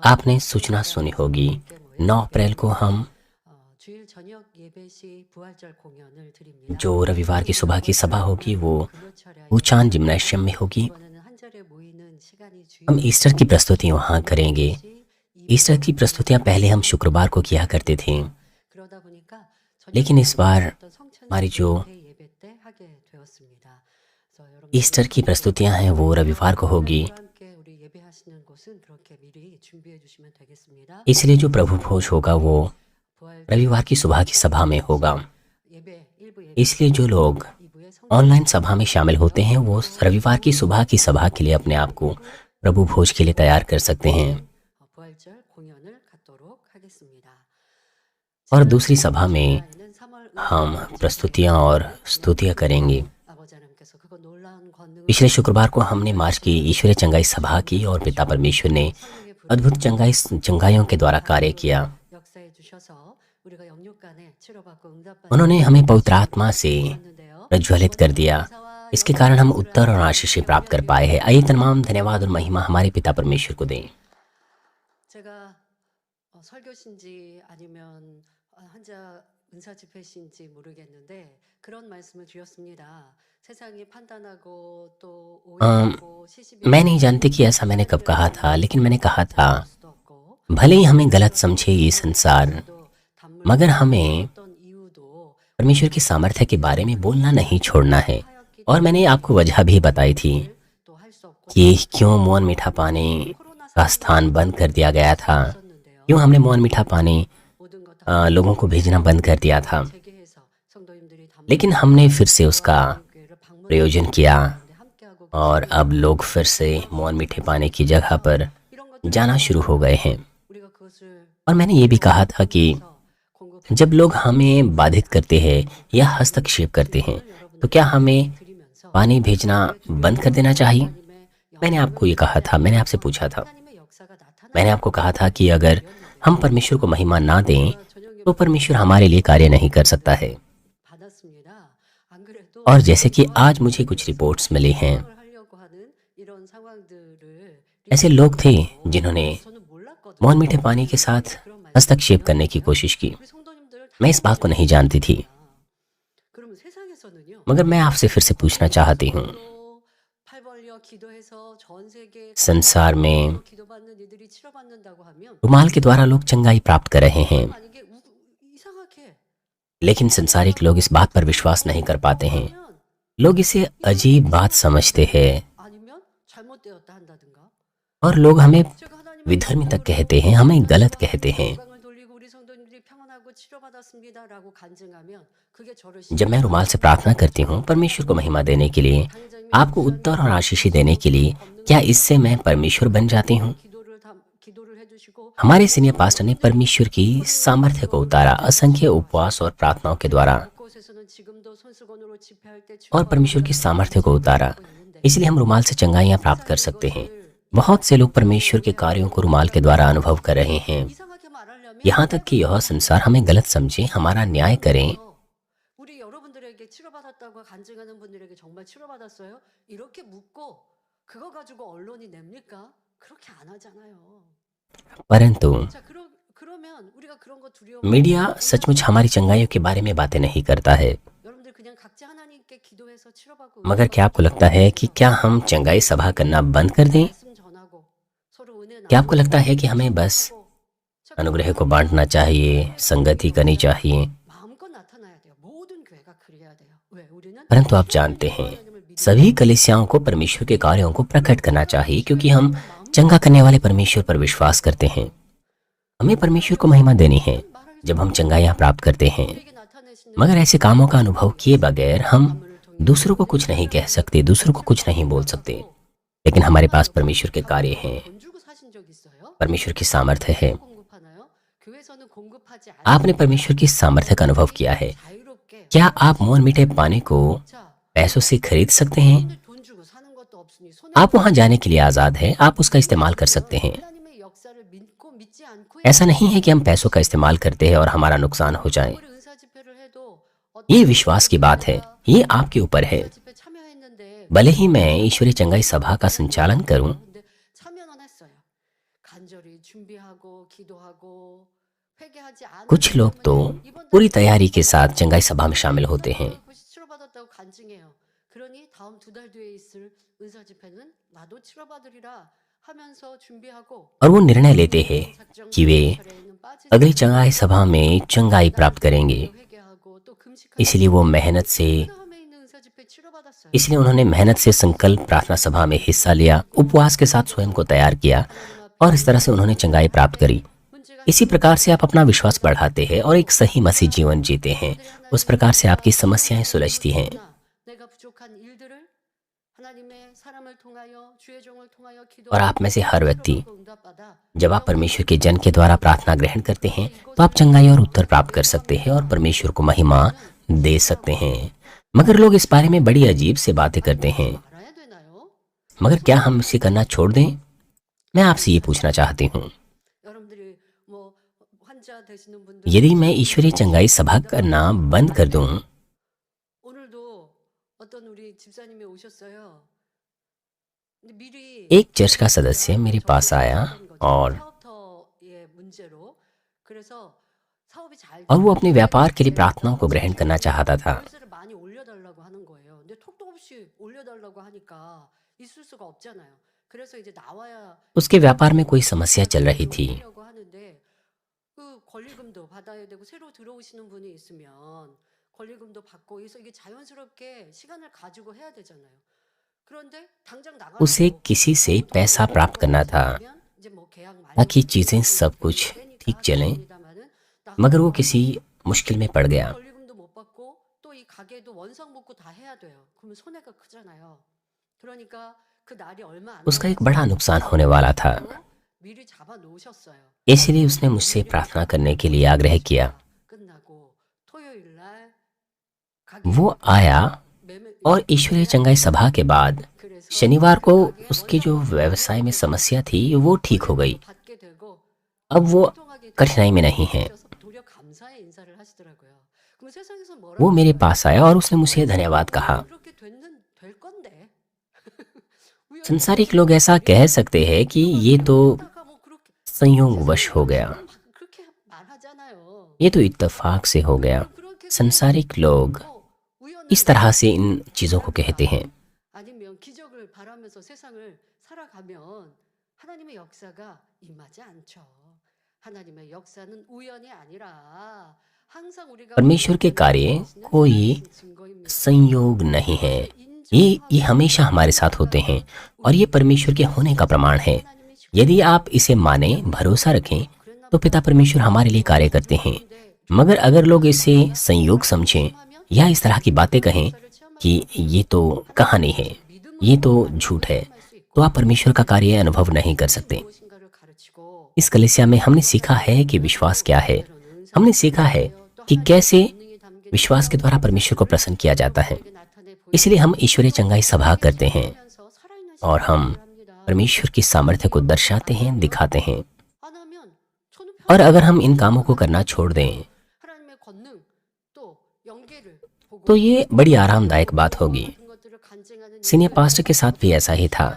आपने सूचना सुनी होगी, 9 अप्रैल को हम जो रविवार की सुबह की सभा होगी वो ऊचान जिम्नेशियम में होगी। हम ईस्टर की प्रस्तुति वहाँ करेंगे। ईस्टर की प्रस्तुतियाँ पहले हम शुक्रवार को किया करते थे, लेकिन इस बार हमारी जो ईस्टर की प्रस्तुतियाँ हैं वो रविवार को होगी। इसलिए जो प्रभु भोज होगा वो रविवार की सुबह की सभा में होगा। इसलिए जो लोग ऑनलाइन सभा में शामिल होते हैं वो रविवार की सुबह की सभा के लिए अपने आप को प्रभु भोज के लिए तैयार कर सकते हैं। और दूसरी सभा में हम प्रस्तुतियाँ और स्तुतियाँ करेंगे। पिछले शुक्रवार को हमने मार्च की ईश्वरीय चंगाई सभा की और पिता परमेश्वर ने अद्भुत चंगाइयों के द्वारा कार्य किया। उन्होंने हमें पवित्र आत्मा से प्रज्वलित कर दिया। इसके कारण हम उत्तर और आशीष प्राप्त कर पाए हैं। आइए तमाम धन्यवाद और महिमा हमारे पिता परमेश्वर को दें। मैं नहीं जानती कि ऐसा मैंने कब कहा था, लेकिन मैंने कहा था भले ही हमें गलत समझे ये संसार, मगर हमें परमेश्वर की सामर्थ्य के बारे में बोलना नहीं छोड़ना है। और मैंने आपको वजह भी बताई थी कि क्यों मौन मीठा पानी का स्थान बंद कर दिया गया था, क्यों हमने मौन मीठा पानी लोगों को भेजना बंद कर दिया था। लेकिन हमने फिर से उसका प्रयोजन किया और अब लोग फिर से मौन मीठे पानी की जगह पर जाना शुरू हो गए हैं। और मैंने ये भी कहा था कि जब लोग हमें बाधित करते हैं या हस्तक्षेप करते हैं तो क्या हमें पानी भेजना बंद कर देना चाहिए? मैंने आपको ये कहा था, मैंने आपसे पूछा था, मैंने आपको कहा था कि अगर हम परमेश्वर को महिमा ना दें तो परमेश्वर हमारे लिए कार्य नहीं कर सकता है। और जैसे कि आज मुझे कुछ रिपोर्ट्स मिली हैं, ऐसे लोग थे जिन्होंने मौन मीठे पानी के साथ हस्तक्षेप करने की कोशिश की। मैं इस बात को नहीं जानती थी, मगर मैं आपसे फिर से पूछना चाहती हूँ, संसार में रुमाल के द्वारा लोग चंगाई प्राप्त कर रहे हैं, लेकिन संसारिक लोग इस बात पर विश्वास नहीं कर पाते हैं। लोग इसे अजीब बात समझते हैं और लोग हमें विधर्मी तक कहते हैं, हमें गलत कहते हैं। जब मैं रुमाल से प्रार्थना करती हूँ परमेश्वर को महिमा देने के लिए, आपको उत्तर और आशीष देने के लिए, क्या इससे मैं परमेश्वर बन जाती हूँ? हमारे सीनियर पास्टर ने परमेश्वर की सामर्थ्य को उतारा असंख्य उपवास और प्रार्थनाओं के द्वारा, और परमेश्वर की सामर्थ्य को उतारा। इसलिए हम रुमाल से चंगाइयाँ प्राप्त कर सकते हैं। बहुत से लोग परमेश्वर के कार्यों को रुमाल के द्वारा अनुभव कर रहे हैं, यहाँ तक कि यह संसार हमें गलत समझे, हमारा न्याय करें। परंतु मीडिया सचमुच हमारी चंगाइयों के बारे में बातें नहीं करता है। मगर क्या आपको लगता है कि क्या हम चंगाई सभा करना बंद कर दें? क्या आपको लगता है कि हमें बस अनुग्रह को बांटना चाहिए, संगति करनी चाहिए? परंतु आप जानते हैं सभी कलीसियाओं को परमेश्वर के कार्यों को प्रकट करना चाहिए, क्योंकि हम चंगा करने वाले परमेश्वर पर विश्वास करते हैं। हमें परमेश्वर को महिमा देनी है जब हम चंगाइयाँ प्राप्त करते हैं। मगर ऐसे कामों का अनुभव किए बगैर हम दूसरों को कुछ नहीं कह सकते, दूसरों को कुछ नहीं बोल सकते। लेकिन हमारे पास परमेश्वर के कार्य हैं, परमेश्वर की सामर्थ्य है। आपने परमेश्वर की सामर्थ्य का अनुभव किया है। क्या आप मौन मीठे पानी को पैसों से खरीद सकते हैं? आप वहां जाने के लिए आजाद हैं, आप उसका इस्तेमाल कर सकते हैं। ऐसा नहीं है कि हम पैसों का इस्तेमाल करते हैं और हमारा नुकसान हो जाए। ये विश्वास की बात है, ये आपके ऊपर है। भले ही मैं ईश्वरीय चंगाई सभा का संचालन करूं, कुछ लोग तो पूरी तैयारी के साथ चंगाई सभा में शामिल होते हैं और वो निर्णय लेते हैं कि वे अगली चंगाई सभा में चंगाई प्राप्त करेंगे। इसलिए वो इसलिए उन्होंने मेहनत से संकल्प प्रार्थना सभा में हिस्सा लिया, उपवास के साथ स्वयं को तैयार किया और इस तरह से उन्होंने चंगाई प्राप्त करी। इसी प्रकार से आप अपना विश्वास बढ़ाते हैं और एक सही मसीह जीवन जीते हैं। उस प्रकार से आपकी समस्याएं सुलझती हैं। और आप में से हर व्यक्ति, जब आप परमेश्वर के जन के द्वारा प्रार्थना ग्रहण करते हैं तो आप चंगाई और उत्तर प्राप्त कर सकते हैं और परमेश्वर को महिमा दे सकते हैं। मगर लोग इस बारे में बड़ी अजीब से बातें करते हैं। मगर क्या हम इसे करना छोड़ दें? मैं आपसे ये पूछना चाहती हूँ, यदि मैं ईश्वरीय चंगाई सभा करना बंद कर दूं, एक चर्च का सदस्य मेरे पास आया और वो अपने व्यापार के लिए प्रार्थनाओं को ग्रहण करना चाहता था। उसके व्यापार में कोई समस्या चल रही थी। उसे किसी से पैसा प्राप्त करना था ताकि चीजें सब कुछ ठीक चलें, मगर वो किसी मुश्किल में पड़ गया। उसका एक बड़ा नुकसान होने वाला था। इसलिए उसने मुझसे प्रार्थना करने के लिए आग्रह किया। वो आया और ईश्वरीय चंगाई सभा के बाद शनिवार को उसकी जो व्यवसाय में समस्या थी वो ठीक हो गई। अब वो कठिनाई में नहीं है। वो मेरे पास आया और उसने मुझे धन्यवाद कहा। संसारिक लोग ऐसा कह सकते हैं कि ये तो संयोगवश हो गया, ये तो इत्तेफाक से हो गया। संसारिक लोग इस तरह से इन चीजों को कहते हैं। परमेश्वर के कार्य कोई संयोग नहीं है। ये हमेशा हमारे साथ होते हैं और ये परमेश्वर के होने का प्रमाण है। यदि आप इसे माने, भरोसा रखें, तो पिता परमेश्वर हमारे लिए कार्य करते हैं। मगर अगर लोग इसे संयोग समझें या इस तरह की बातें कहें कि ये तो कहानी है, ये तो झूठ है, तो आप परमेश्वर का कार्य अनुभव नहीं कर सकते। इस कलीसिया में हमने सीखा है कि विश्वास क्या है। हमने सीखा है कि कैसे विश्वास के द्वारा परमेश्वर को प्रसन्न किया जाता है। इसलिए हम ईश्वरीय चंगाई सभा करते हैं और हम परमेश्वर की सामर्थ्य को दर्शाते हैं, दिखाते हैं। और अगर हम इन कामों को करना छोड़ दें तो ये बड़ी आरामदायक बात होगी। सीनियर पास्टर के साथ भी ऐसा ही था।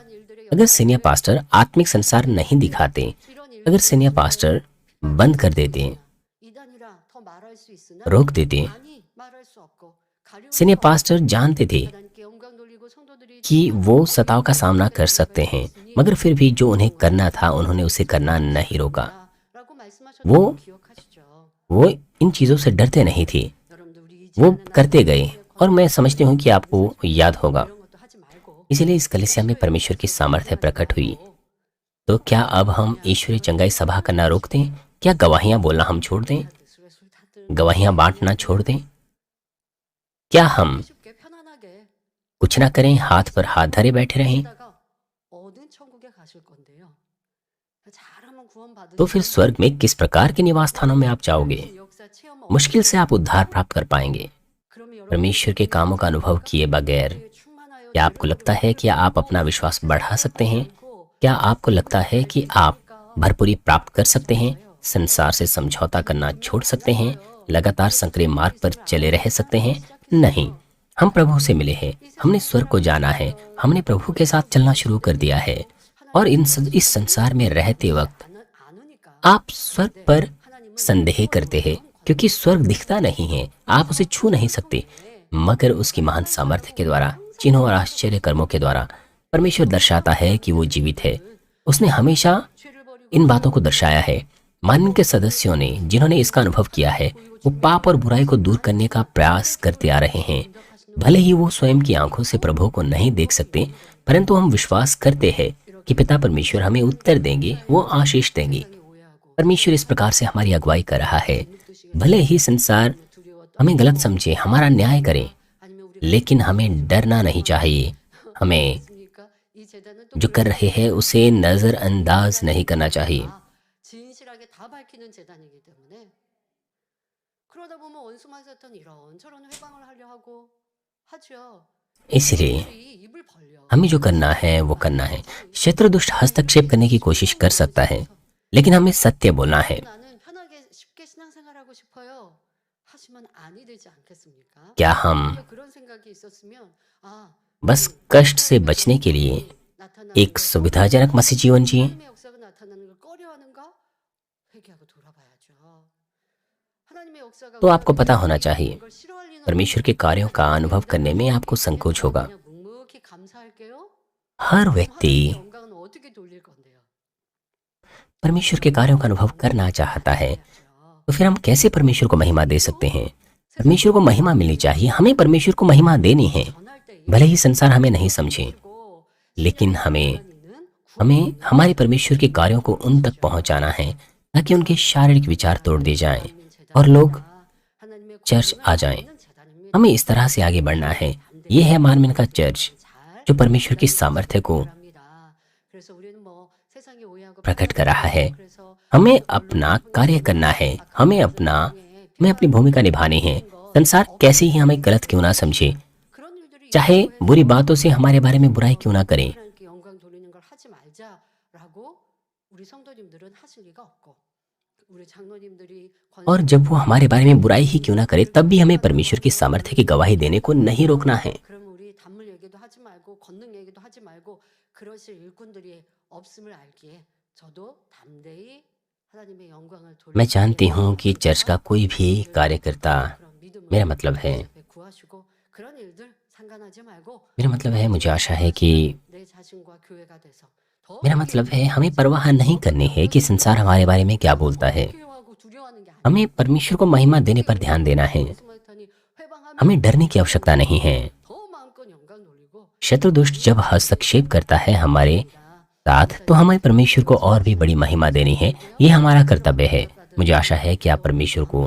अगर सीनियर पास्टर आत्मिक संसार नहीं दिखाते, अगर सीनियर पास्टर बंद कर देते, रोक देते, सीनियर पास्टर जानते थे कि वो सताव का सामना कर सकते हैं, मगर फिर भी जो उन्हें करना था उन्होंने उसे करना नहीं रोका। वो इन चीजों से डरते नहीं थे, वो करते गए। और मैं समझती हूँ कि आपको याद होगा। इसलिए इस कलीसिया में परमेश्वर की सामर्थ्य प्रकट हुई। तो क्या अब हम ईश्वरीय चंगाई सभा करना रोक दें? क्या गवाहियां बोलना हम छोड़ दें? गवाहियां बांटना छोड़ दें? क्या हम कुछ ना करें, हाथ पर हाथ धरे बैठे रहें? तो फिर स्वर्ग में किस प्रकार के निवास स्थानों में आप जाओगे? मुश्किल से आप उद्धार प्राप्त कर पाएंगे। परमेश्वर के कामों का अनुभव किए बगैर क्या आपको लगता है कि आप अपना विश्वास बढ़ा सकते हैं? क्या आपको लगता है कि आप भरपूरी प्राप्त कर सकते हैं? संसार से समझौता करना छोड़ सकते हैं? लगातार संकरे मार्ग पर चले रह सकते हैं? नहीं, हम प्रभु से मिले हैं, हमने स्वर्ग को जाना है, हमने प्रभु के साथ चलना शुरू कर दिया है। और इस संसार में रहते वक्त आप स्वर्ग पर संदेह करते हैं क्योंकि स्वर्ग दिखता नहीं है, आप उसे छू नहीं सकते, मगर उसकी महान सामर्थ्य के द्वारा, चिन्हों और आश्चर्य कर्मों के द्वारा परमेश्वर दर्शाता है कि वो जीवित है। उसने हमेशा इन बातों को दर्शाया है। मानव के सदस्यों ने, जिन्होंने इसका अनुभव किया है, वो पाप और बुराई को दूर करने का प्रयास करते आ रहे हैं। भले ही वो स्वयं की आंखों से प्रभु को नहीं देख सकते, परंतु हम विश्वास करते हैं कि पिता परमेश्वर हमें उत्तर देंगे, वो आशीष देंगे। परमेश्वर इस प्रकार से हमारी अगुवाई कर रहा है। भले ही संसार हमें गलत समझे, हमारा न्याय करे, लेकिन हमें डरना नहीं चाहिए। हमें जो कर रहे हैं उसे नजरअंदाज नहीं करना चाहिए। 진실하게 다 밝히는 재단이기 때문에 그러다 보면 원수만 사탄 이런저런 회방을 하려 하고 하죠. इसलिए 우리 입을 벌려. हमें जो करना है वो करना है। शत्रु दुष्ट हस्तक्षेप करने की कोशिश कर सकता है, लेकिन हमें सत्य बोलना है। 나는 편하게 쉽게 신앙생활하고 싶어요. 하시면 아니 되지 않겠습니까? क्या हम 오히려 그런 생각이 있었으면 बस कष्ट से बचने के लिए 나타나는 एक सुविधाजनक मसीह जीवन जिए? 하나님의 역사가 나타나는 걸 꺼려하는가? 회개하고 돌아봐야죠. 하나님의 역사가 तो आपको पता होना चाहिए, 걸 싫어할 리는 परमेश्वर के कार्यों का अनुभव करने में आपको संकोच होगा। 그냥 묵묵히 감사할게요. हर व्यक्ति 하나님의 영광은 어떻게 돌릴 건데요? परमेश्वर के कार्यों का अनुभव करना चाहता है, तो फिर हम कैसे परमेश्वर को महिमा दे सकते हैं? परमेश्वर को महिमा मिलनी चाहिए, हमें परमेश्वर को महिमा देनी है। 전할 때 भले ही संसार हमें नहीं समझे, 이고 लेकिन हमें 하나님은 हमारे परमेश्वर के कार्यों को उन तक पहुंचाना है, ताकि उनके शारीरिक विचार तोड़ दिए जाएं और लोग 하나님의 चर्च आ जाएं। 재단입니다. हमें इस तरह से आगे बढ़ना है। ये है मानवीन का चर्च, जो परमेश्वर की सामर्थ्य को 합니다. 그래서 우리는 뭐 세상이 오해하고 प्रकट कर रहा है। 그래서 हमें अपना कार्य करना है, हमें अपनी भूमिका निभानी है। संसार कैसे ही हमें गलत क्यों ना समझे, 그런 일들이 चाहे बुरी बातों से हमारे बारे में बुराई क्यों ना करें, 하나님께 영광 돌리는 걸 하지 말자라고 우리 성도님들은 하실 리가 없고 우리 장로님들이 और जब वो हमारे बारे में बुराई ही क्यों ना करे, तब भी हमें परमेश्वर की सामर्थ्य की गवाही देने को नहीं रोकना है। 그럼 우리 단물 얘기도 하지 말고 권능 얘기도 하지 말고 그러실 일꾼들이 없음을 알기에 저도 담대히 하나님의 영광을 मैं जानती हूँ कि चर्च का कोई भी कार्यकर्ता, मेरा मतलब है 구하시고 그런 일들 상관하지 말고 मुझे आशा है कि 내 자신과 교회가 돼서 더 मेरा मतलब है हमें परवाह नहीं करनी है कि संसार हमारे बारे में क्या बोलता है। 두려워하고 두려워하는 게 아니라 हमें परमेश्वर को महिमा देने पर ध्यान देना है। 스마트하니 회방하면 हमें डरने की आवश्यकता नहीं है। 더 마음껏 영광 돌리고 शत्रु दुष्ट जब हस्तक्षेप करता है हमारे साथ, तो हमें परमेश्वर को और भी बड़ी महिमा देनी है। ये हमारा कर्तव्य है। मुझे आशा है कि आप परमेश्वर को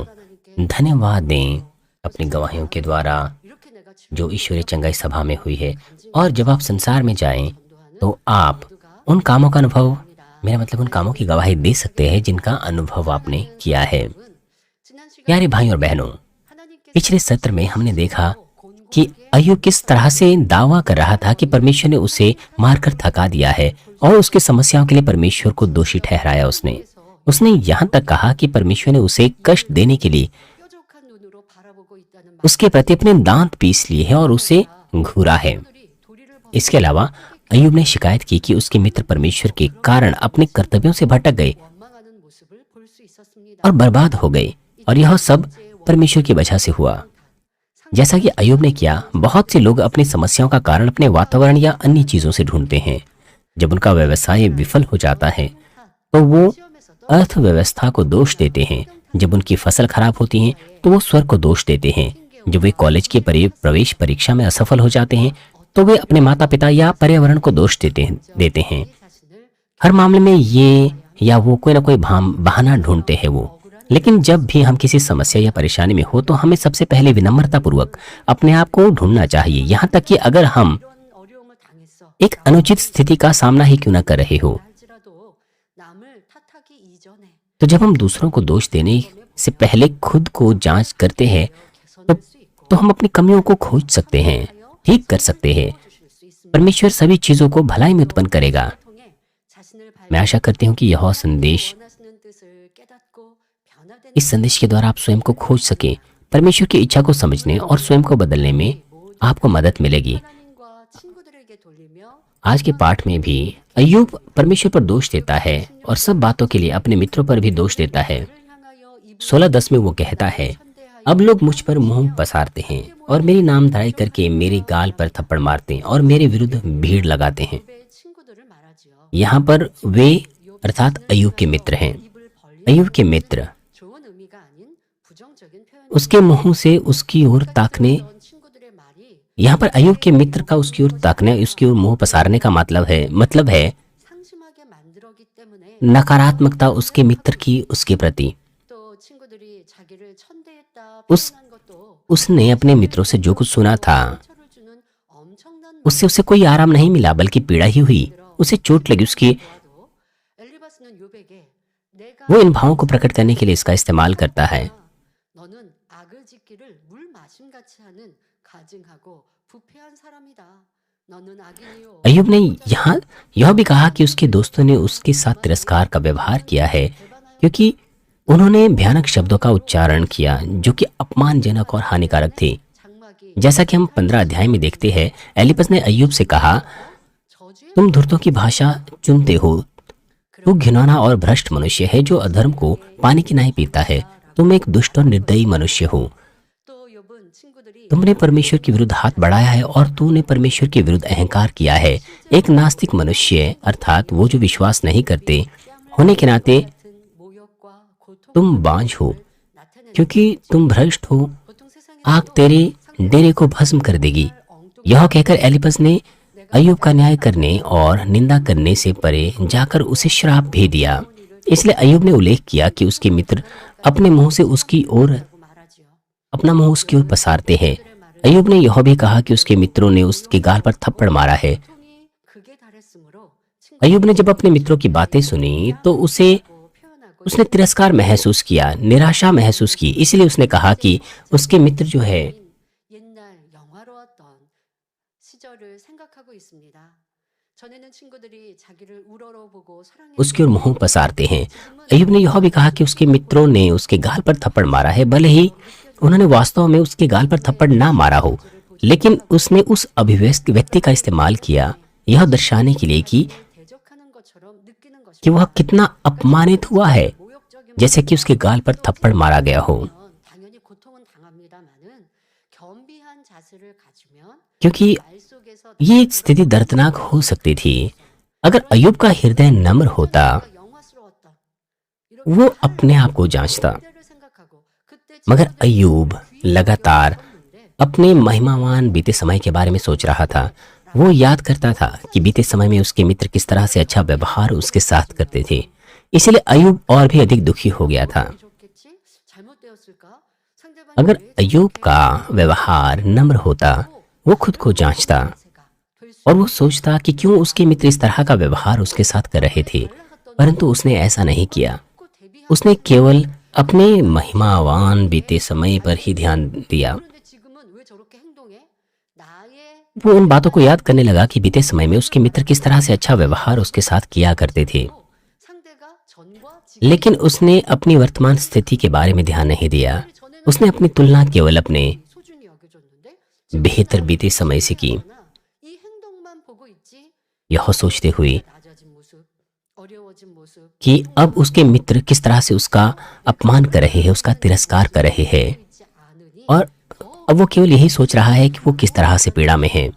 धन्यवाद दें अपनी गवाहियों के द्वारा 이렇게 내가 जो ईश्वरीय चंगाई सभा में हुई है। और जब आप संसार में जाएं, तो आप उन कामों का अनुभव, मेरा मतलब उन कामों की गवाही दे सकते हैं जिनका अनुभव आपने किया है। 지난 시간 प्यारे भाई और बहनों, 하나님께서 पिछले सत्र में हमने देखा कि अय्यूब किस तरह से दावा कर रहा था कि परमेश्वर ने उसे मारकर थका दिया है और उसकी समस्याओं के लिए परमेश्वर को दोषी ठहराया। उसने यहाँ तक कहा कि परमेश्वर ने उसे कष्ट देने के लिए 뾰족한 눈으로 바라보고 있다는 उसके प्रति अपने दांत पीस लिए हैं और उसे घूरा है। 말들이 도리를 범 इसके अलावा अय्यूब ने शिकायत की कि उसके मित्र परमेश्वर के कारण अपने कर्तव्यों से भटक गए 원망하는 모습을 볼 수 있었습니다. और बर्बाद हो गए, और यह सब परमेश्वर की वजह से हुआ। जैसा कि अय्यूब ने किया, बहुत से लोग अपनी समस्याओं का कारण अपने वातावरण या अन्य चीजों से ढूंढते हैं। जब उनका व्यवसाय विफल हो जाता है, तो वो अर्थव्यवस्था को दोष देते हैं। जब उनकी फसल खराब होती है, तो वो स्वर्ग को दोष देते हैं। जब वे कॉलेज की प्रवेश परीक्षा में असफल हो जाते हैं, तो वे अपने माता पिता या पर्यावरण को दोष देते हैं। 자신을 हर मामले में ये या वो कोई ना कोई बहाना ढूंढते हैं वो। लेकिन जब भी हम किसी समस्या या परेशानी में हो, तो हमें सबसे पहले विनम्रता पूर्वक अपने आप को ढूंढना चाहिए। यहाँ तक कि अगर हम 이런 어려움을 당했어. एक अनुचित स्थिति का सामना ही क्यों ना कर रहे हो, 할지라도 남을 탓하기 이전에 तो जब हम दूसरों को दोष देने से पहले खुद को जांच करते हैं, 개선할 수 있고 तो हम अपनी कमियों को खोज सकते हैं, ठीक कर सकते हैं। 주실 수 있습니다. परमेश्वर सभी चीजों को भलाई में उत्पन्न करेगा। 통해 자신을 मैं आशा करती हूँ कि यह संदेश, 원하시는 뜻을 깨닫고 변화되는 इस संदेश के द्वारा आप स्वयं को खोज सके। परमेश्वर की इच्छा को समझने और स्वयं को बदलने में आपको मदद मिलेगी। 하나님과 친구들에게 돌리며 आज के पाठ में भी अय्यूब परमेश्वर पर दोष देता है और सब बातों के लिए अपने मित्रों पर भी दोष देता है। 16:10 में वो कहता है, अब लोग मुझ पर मुंह पसारते हैं और मेरी नामधराई करके मेरे गाल पर थप्पड़ मारते हैं और मेरे विरुद्ध भीड़ लगाते हैं। यहाँ पर वे अर्थात अय्यूब के मित्र हैं। अय्यूब के मित्र उसके मुंह से उसकी ओर ताकने, यहाँ पर अय्यूब के मित्र का उसकी ओर ताकने, उसकी ओर मुंह पसारने का मतलब है नकारात्मकता उसके मित्र की उसके प्रति। उसने अपने मित्रों से जो कुछ सुना था उससे उसे कोई आराम नहीं मिला, बल्कि पीड़ा ही हुई। उसे चोट लगी। वो इन भावों को प्रकट करने के लिए इसका इस्तेमाल करता है। अय्यूब ने यहाँ यह भी कहा कि उसके दोस्तों ने उसके साथ तिरस्कार का व्यवहार किया है, क्योंकि उन्होंने भयानक शब्दों का उच्चारण किया जो कि अपमानजनक और हानिकारक थे। जैसा कि हम 15 अध्याय में देखते हैं, एलिपस ने अय्यूब से कहा, तुम धूर्तों की भाषा चुनते हो। तू घिनौना और भ्रष्ट मनुष्य है जो अधर्म को पानी की नाई पीता है। तुम एक दुष्ट और निर्दयी मनुष्य हो। तुमने परमेश्वर के विरुद्ध हाथ बढ़ाया है और तूने परमेश्वर के विरुद्ध अहंकार किया है। एक नास्तिक मनुष्य अर्थात वो जो विश्वास नहीं करते होने के नाते तुम बांझ हो, क्योंकि तुम भ्रष्ट हो। आग तेरे डेरे को भस्म कर देगी। यह कहकर एलिपस ने अय्यूब का न्याय करने और निंदा करने से परे जाकर उसे श्राप भी दिया। इसलिए अय्यूब ने उल्लेख किया कि उसके मित्र अपने मुंह से अपना मुंह उसकी ओर पसारते हैं। अय्यूब ने यह भी कहा कि उसके मित्रों ने उसके गाल पर थप्पड़ मारा है। अय्यूब ने जब अपने मित्रों की बातें सुनी तो उसने तिरस्कार महसूस किया, निराशा महसूस की। इसलिए उसने कहा कि उसके मित्र जो है उसकी ओर मुंह पसारते हैं। अय्यूब ने यह भी कहा कि उसके मित्रों ने उसके गाल पर थप्पड़ मारा है। भले ही उन्होंने वास्तव में उसके गाल पर थप्पड़ ना मारा हो, लेकिन उसने उस अभिव्यक्ति का इस्तेमाल किया यह दर्शाने के लिए कि वह कितना अपमानित हुआ है, जैसे कि उसके गाल पर थप्पड़ मारा गया हो। क्योंकि ये स्थिति दर्दनाक हो सकती थी। अगर अय्यूब का हृदय नम्र होता, वो अपने आप को जांचता, मगर अय्यूब लगातार अपने महिमावान बीते समय के बारे में सोच रहा था। वो याद करता था कि बीते समय में उसके मित्र किस तरह से अच्छा व्यवहार उसके साथ करते थे। इसलिए अय्यूब और भी अधिक दुखी हो गया था। अगर अय्यूब का व्यवहार नम्र होता, वो खुद को जांचता और वो सोचता कि क्यों उसके मित्र इस तरह का व्यवहार उसके साथ कर रहे थे, परंतु उसने ऐसा नहीं किया। उसने केवल अपने महिमावान बीते समय पर ही ध्यान दिया। वो उन बातों को याद करने लगा कि बीते समय में उसके मित्र किस तरह से अच्छा व्यवहार उसके साथ किया करते थे, लेकिन उसने अपनी वर्तमान स्थिति के बारे में ध्यान नहीं दिया। उसने अपनी तुलना केवल अपने बेहतर बीते समय से की, यह सोचते हुए कि अब उसके मित्र किस तरह से उसका अपमान कर रहे हैं, उसका तिरस्कार कर रहे हैं, और अब वो केवल यही सोच रहा है कि वो किस तरह से पीड़ा में है।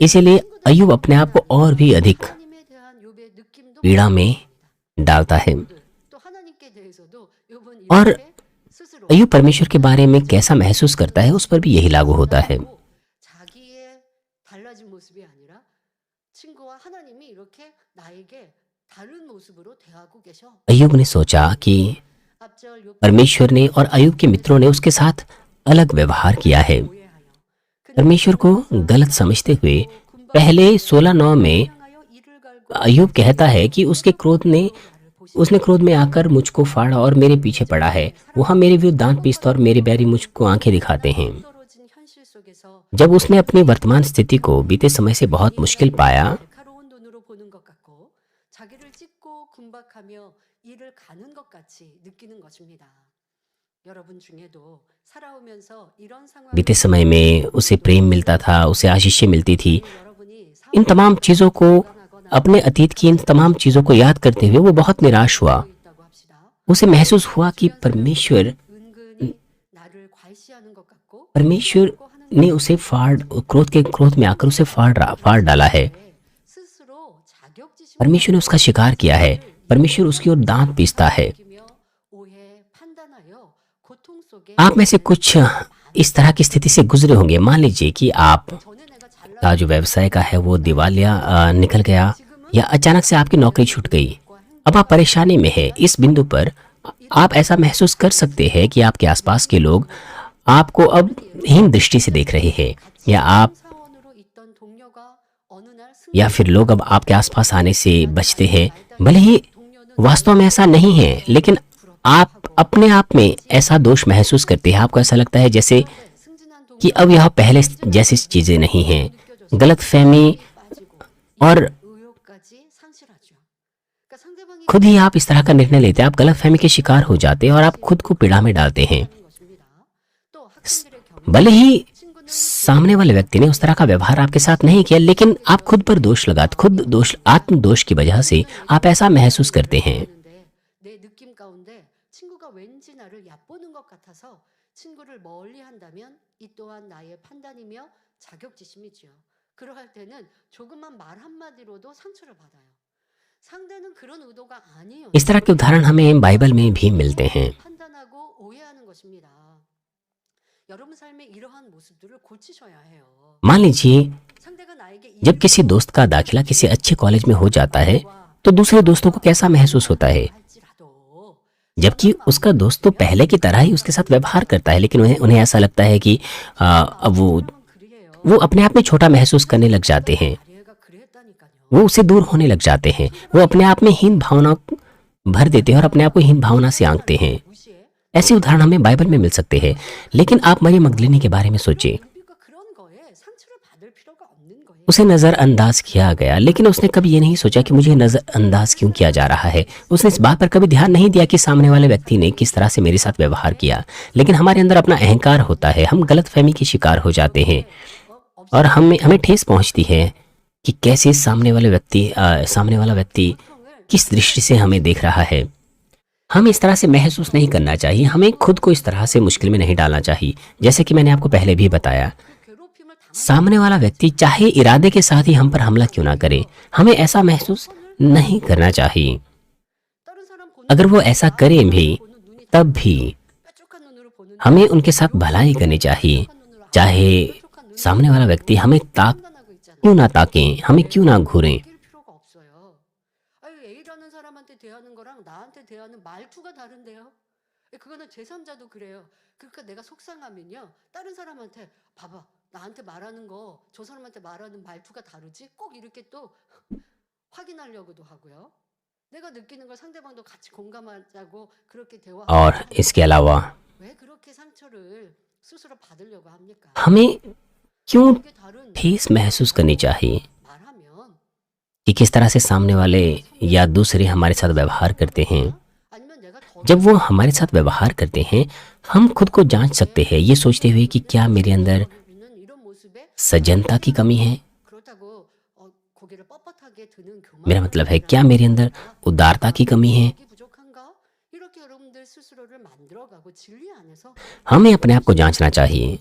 इसलिए अय्यूब अपने आप को और भी अधिक पीड़ा में डालता है। और अय्यूब परमेश्वर के बारे में कैसा महसूस करता है उस पर भी यही लागू होता है। अय्यूब ने सोचा कि परमेश्वर ने और अय्यूब के मित्रों ने उसके साथ अलग व्यवहार किया है। परमेश्वर को गलत समझते हुए पहले 16:9 में अय्यूब कहता है कि उसने क्रोध में आकर मुझको फाड़ा और मेरे पीछे पड़ा है। वह मेरे विरुद्ध दांत पीसता और मेरे बैरी मुझको आंखें दिखाते हैं। जब उसने अपनी वर्तमान स्थिति को बीते समय से बहुत मुश्किल पाया, बीते समय में उसे प्रेम मिलता था, उसे आशीषें मिलती थी, इन तमाम चीजों को, अपने अतीत की इन तमाम चीजों को याद करते हुए वो बहुत निराश हुआ। 있다고 합시다. उसे महसूस हुआ कि 주변 사람들이 은근히 나를 과시하는 것 같고 परमेश्वर 하고 하는 ने उसे क्रोध में आकर उसे फाड़ डाला है। 스스로 자격지심 परमेश्वर ने उसका शिकार किया है। परमेश्वर उसकी ओर दांत पीसता है। 느끼며 오해 판단하여 고통 속에 आप में से कुछ इस तरह की स्थिति से गुजरे होंगे। मान लीजिए कि आप 전에 내가 잘나 का जो व्यवसाय का है वो दिवालिया निकल गया, या अचानक से आपकी नौकरी छूट गई। अब आप परेशानी में है। इस बिंदु पर आप ऐसा महसूस कर सकते हैं कि आपके आसपास के लोग आपको अब हीन दृष्टि से देख रहे हैं, 사원으로 있던 동료가 어느 날 या फिर लोग अब आपके आसपास आने से बचते हैं। भले ही 동료는 वास्तव में ऐसा नहीं है, लेकिन आप अपने आप में ऐसा दोष महसूस करते हैं। आपको ऐसा लगता है जैसे 승진한 동료 कि अब यह पहले जैसी चीजें नहीं हैं। गलतफहमी 빠지고 और 의욕까지 상실하죠. 그러니까 상대방이 खुद ही आप इस तरह का निर्णय लेते हैं। आप गलतफहमी के शिकार हो जाते हैं और आप खुद को पीड़ा में डालते हैं। 하는 것입니다. 또 학생들의 경우 भले ही 친구는 सामने वाले व्यक्ति ने उस तरह का व्यवहार आपके साथ नहीं किया, लेकिन आप खुद पर दोष लगाते, आत्म दोष की वजह से आप ऐसा महसूस करते हैं। 보는데 내 느낌 가운데 친구가 왠지 나를 얕보는 것 같아서 친구를 멀리 한다면 이 또한 나의 판단이며 자격지심이지요. 그러할 때는 조그만 말 한마디로도 상처를 받아요. 상대는 그런 의도가 아니에요. इस तरह के उदाहरण हमें बाइबल में भी मिलते हैं। 판단하고 오해하는 것입니다. 여러분 삶에 이러한 모습들을 고치셔야 해요. मान लीजिए 상대가 나에게 जब किसी दोस्त का दाखिला किसी अच्छे कॉलेज में हो जाता है तो दूसरे दोस्तों को कैसा महसूस होता है, 할지라도 जबकि उसका दोस्त तो पहले की तरह ही उसके साथ व्यवहार करता है, लेकिन उन्हें ऐसा लगता है कि अब 그래요. वो अपने आप में छोटा महसूस करने लग जाते हैं। 얘가 그랬다니까요. वो उससे दूर होने लग जाते हैं। वो अपने आप में हीन भावना भर देते हैं और अपने आप को हीन भावना से आंकते हैं। 무시해. ऐसे उदाहरण हमें बाइबल में मिल सकते हैं। लेकिन आप मरियम मगदलिनी के बारे में सोचिए। 우리가 그런 거에 상처를 받을 필요가 없는 거예요. उसे नजरअंदाज किया गया, लेकिन उसने कभी ये नहीं सोचा कि मुझे नजरअंदाज क्यों किया जा रहा है। उसने इस बात पर कभी ध्यान नहीं दिया कि सामने वाले व्यक्ति ने किस तरह से मेरे साथ व्यवहार किया। लेकिन हमारे अंदर अपना अहंकार होता है, हम गलतफहमी के शिकार हो जाते हैं और हमें ठेस पहुंचती है कि कैसे सामने वाला व्यक्ति किस दृष्टि से हमें देख रहा है। हम इस तरह से महसूस नहीं करना चाहिए। हमें खुद को इस तरह से मुश्किल में नहीं डालना चाहिए। जैसे कि मैंने आपको पहले भी बताया, 괴롭힘을 당한 सामने वाला व्यक्ति चाहे इरादे के साथ ही हम पर हमला क्यों ना करे, हमें ऐसा महसूस नहीं करना चाहिए। 다른 사람 보는 अगर वो ऐसा करें भी, 보는 눈이 तब भी 뾰족한 눈으로 보는 हमें उनके साथ भलाई करनी चाहिए। चाहे सामने वाला व्यक्ति हमें 판단하고 있잖아요. क्यों ना ताकें, हमें क्यों ना घूरें। 이길 필요가 없어요. 아유, A라는 사람한테 대하는 거랑 나한테 대하는 말투가 다른데요. 그거는 제3자도 그래요. 그러니까 내가 속상하면요, 다른 사람한테 봐봐, 나한테 말하는 거 저 사람한테 말하는 말투가 다르지? 꼭 이렇게 또 확인하려고도 하고요. 내가 느끼는 걸 상대방도 같이 공감하자고 그렇게 대화하고 और इसके अलावा 왜 그렇게 상처를 스스로 받으려고 합니까? हमें क्यों 그게 다른 ठेस महसूस करनी चाहिए 말하면 कि किस तरह से सामने वाले या दूसरे हमारे साथ व्यवहार करते हैं। 아니면 내가 더 जब वो हमारे साथ व्यवहार करते हैं, हम खुद को जांच सकते हैं, ये सोचते हुए कि क्या मेरे अंदर 있는 이런 모습에 सज्जनता की कमी है। 그렇다고 고개를 뻣뻣하게 드는 교만 मेरा मतलब है, क्या मेरे अंदर उदारता की कमी है। 부족한가? 이렇게 여러분들 스스로를 만들어가고 진리 안에서 हमें अपने आप को जांचना चाहिए,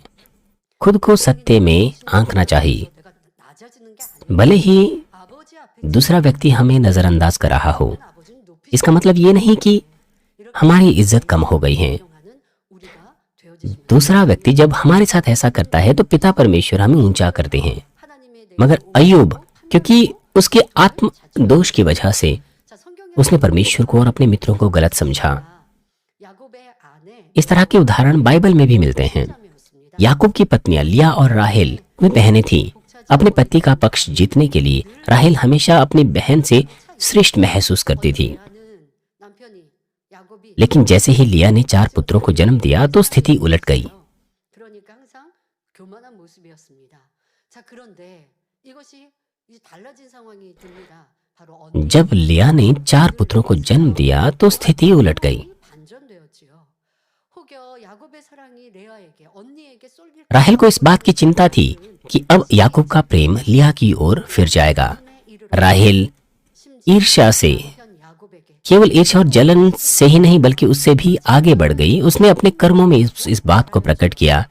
खुद को सत्य में आंकना चाहिए। 내가 낮아지는 게 아니라 भले ही 아버지 앞에 दूसरा व्यक्ति हमें नजरअंदाज कर रहा हो, 아버지는 높이 इसका मतलब ये नहीं कि हमारी इज्जत कम हो गई है। 인정하는 우리가 되어지시면 दूसरा व्यक्ति जब हमारे साथ ऐसा करता है तो पिता परमेश्वर हमें ऊंचा करते हैं। 하나님에 대해 मगर अय्यूब, क्योंकि उसके आत्म दोष की वजह से 자 성경에 उसने परमेश्वर को और अपने मित्रों को गलत समझा। 야곱의 아내 इस तरह के उदाहरण बाइबल में भी मिलते हैं। 자매였습니다. याकूब की पत्नियां लिया और राहेल वे बहनें थीं। अपने पति का पक्ष जीतने के लिए राहेल हमेशा अपनी बहन से श्रेष्ठ महसूस करती थी। लि아는 남편이 야곱이 लेकिन जैसे ही लिया ने 4 पुत्रों को जन्म दिया तो स्थिति उलट गई। 그러니까 항상 교만한 모습이었습니다. 자, 그런데 이것이 이제 달라진 상황이 됩니다. 바로 어느 जब लिया ने 4 पुत्रों को जन्म दिया तो स्थिति उलट गई। 반전되었지요. 혹여 야곱의 사랑이 레아에게 언니에게 쏠릴 राहेल को इस बात की चिंता थी कि अब याकूब का प्रेम लिया की ओर फिर जाएगा। 손에 이르러 राहेल ईर्ष्या से, 남편 야곱에게 केवल ईर्ष्या और जलन से ही नहीं बल्कि उससे भी आगे बढ़ गई। उसने अपने कर्मों में इस बात को प्रकट किया।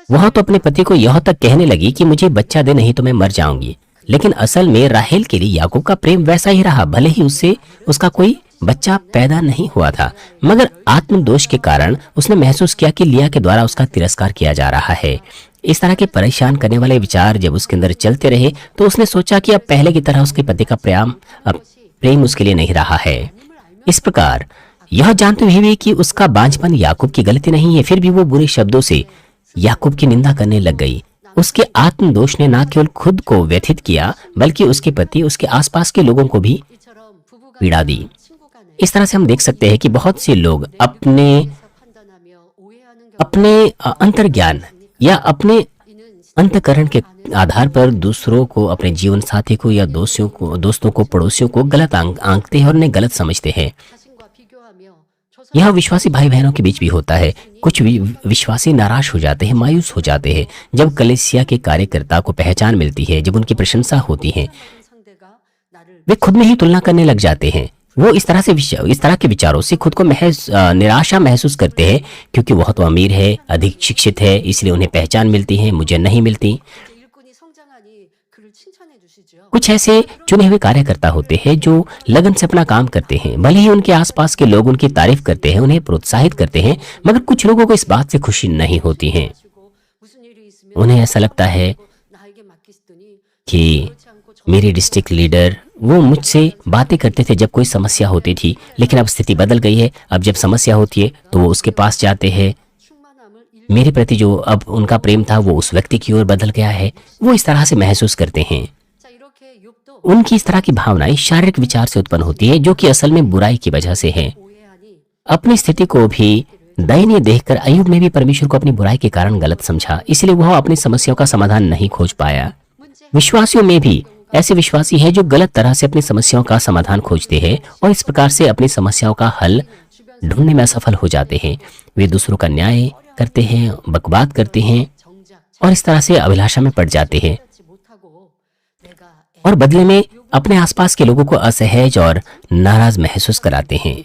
वह तो अपने पति को यह तक कहने लगी कि मुझे बच्चा दे, नहीं तो मैं मर जाऊंगी। लेकिन असल में राहेल के लिए याकूब का प्रेम वैसा ही रहा, भले ही उससे उसका कोई बच्चा पैदा नहीं हुआ था, मगर आत्मदोष के कारण उसने महसूस किया कि लिया के द्वारा उसका तिरस्कार किया जा रहा है। इस तरह के परेशान करने वाले विचार जब उसके अंदर चलते रहे तो उसने सोचा कि अब पहले की तरह उसके पति का प्रेम उसके लिए नहीं रहा है। इस प्रकार यह जानते हुए भी कि उसका बांझपन याकूब की गलती नहीं है, फिर भी वो बुरे शब्दों से याकूब की निंदा करने लग गई। उसके आत्मदोष ने न केवल खुद को व्यथित किया बल्कि उसके पति, उसके आसपास के लोगों को भी 이처럼 부부가 पीड़ा दी। 친구 간에 इस तरह से हम देख सकते हैं कि बहुत से लोग अपने 판단하며 ओ해하는 경우 अपने अंतर्ज्ञान या अपने 이는 अंतकरण के आधार पर दूसरों को, अपने जीवन साथी को या दोस्तों को, पड़ोसियों को गलत आंकते हैं और उन्हें गलत समझते हैं। 자신과 비교하며 저 यह विश्वासी भाई बहनों के बीच भी होता है। कुछ विश्वासी नाराज हो जाते हैं, मायूस हो जाते हैं जब कलीसिया के कार्यकर्ता को पहचान मिलती है, जब उनकी प्रशंसा होती है। 상대가 나를 वे खुद में ही तुलना करने लग जाते हैं। वो इस तरह के विचारों से खुद को निराशा महसूस करते हैं, क्योंकि वह तो अमीर है, अधिक शिक्षित है, इसलिए उन्हें पहचान मिलती है, मुझे नहीं मिलती। 일꾼이 성장하니 그를 칭찬해 주시죠. कुछ ऐसे चुने हुए कार्यकर्ता होते हैं जो लगन से अपना काम करते हैं, भले ही उनके आसपास के लोग उनकी तारीफ करते हैं, उन्हें प्रोत्साहित करते हैं, मगर कुछ लोगों को इस बात से खुशी नहीं होती है। 주고 무슨 일이 있으면 उन्हें ऐसा लगता है 나에게 맡기시더니 कि 그렇지 않고 저 मेरे डिस्ट्रिक्ट लीडर वो मुझसे बातें करते थे जब कोई समस्या होती थी, लेकिन अब स्थिति बदल गई है। अब जब समस्या होती है तो वो उसके पास जाते हैं। 충만함을 मेरे प्रति जो अब उनका प्रेम था वो उस व्यक्ति की ओर बदल गया है। वो इस तरह से महसूस करते हैं। 자 이렇게 욥도 उनकी इस तरह की भावनाएं शारीरिक विचार से उत्पन्न होती है, जो कि असल में बुराई की वजह से है। 오해하니 अपनी स्थिति को भी दयनीय देखकर अय्यूब ने भी परमेश्वर को अपनी बुराई के कारण गलत समझा, इसलिए वह अपनी समस्याओं का समाधान नहीं खोज पाया। 문제 विश्वासियों में भी ऐसे विश्वासी हैं जो गलत तरह से अपनी समस्याओं का समाधान खोजते हैं और इस प्रकार से अपनी समस्याओं का हल ढूंढने में असफल हो जाते हैं। वे दूसरों का न्याय करते हैं, बकवाद करते हैं 정작 और इस तरह से अभिलाषा में पड़ जाते हैं 찾지 못하고 내가 और बदले में अपने आसपास के लोगों को असहज और नाराज महसूस कराते हैं।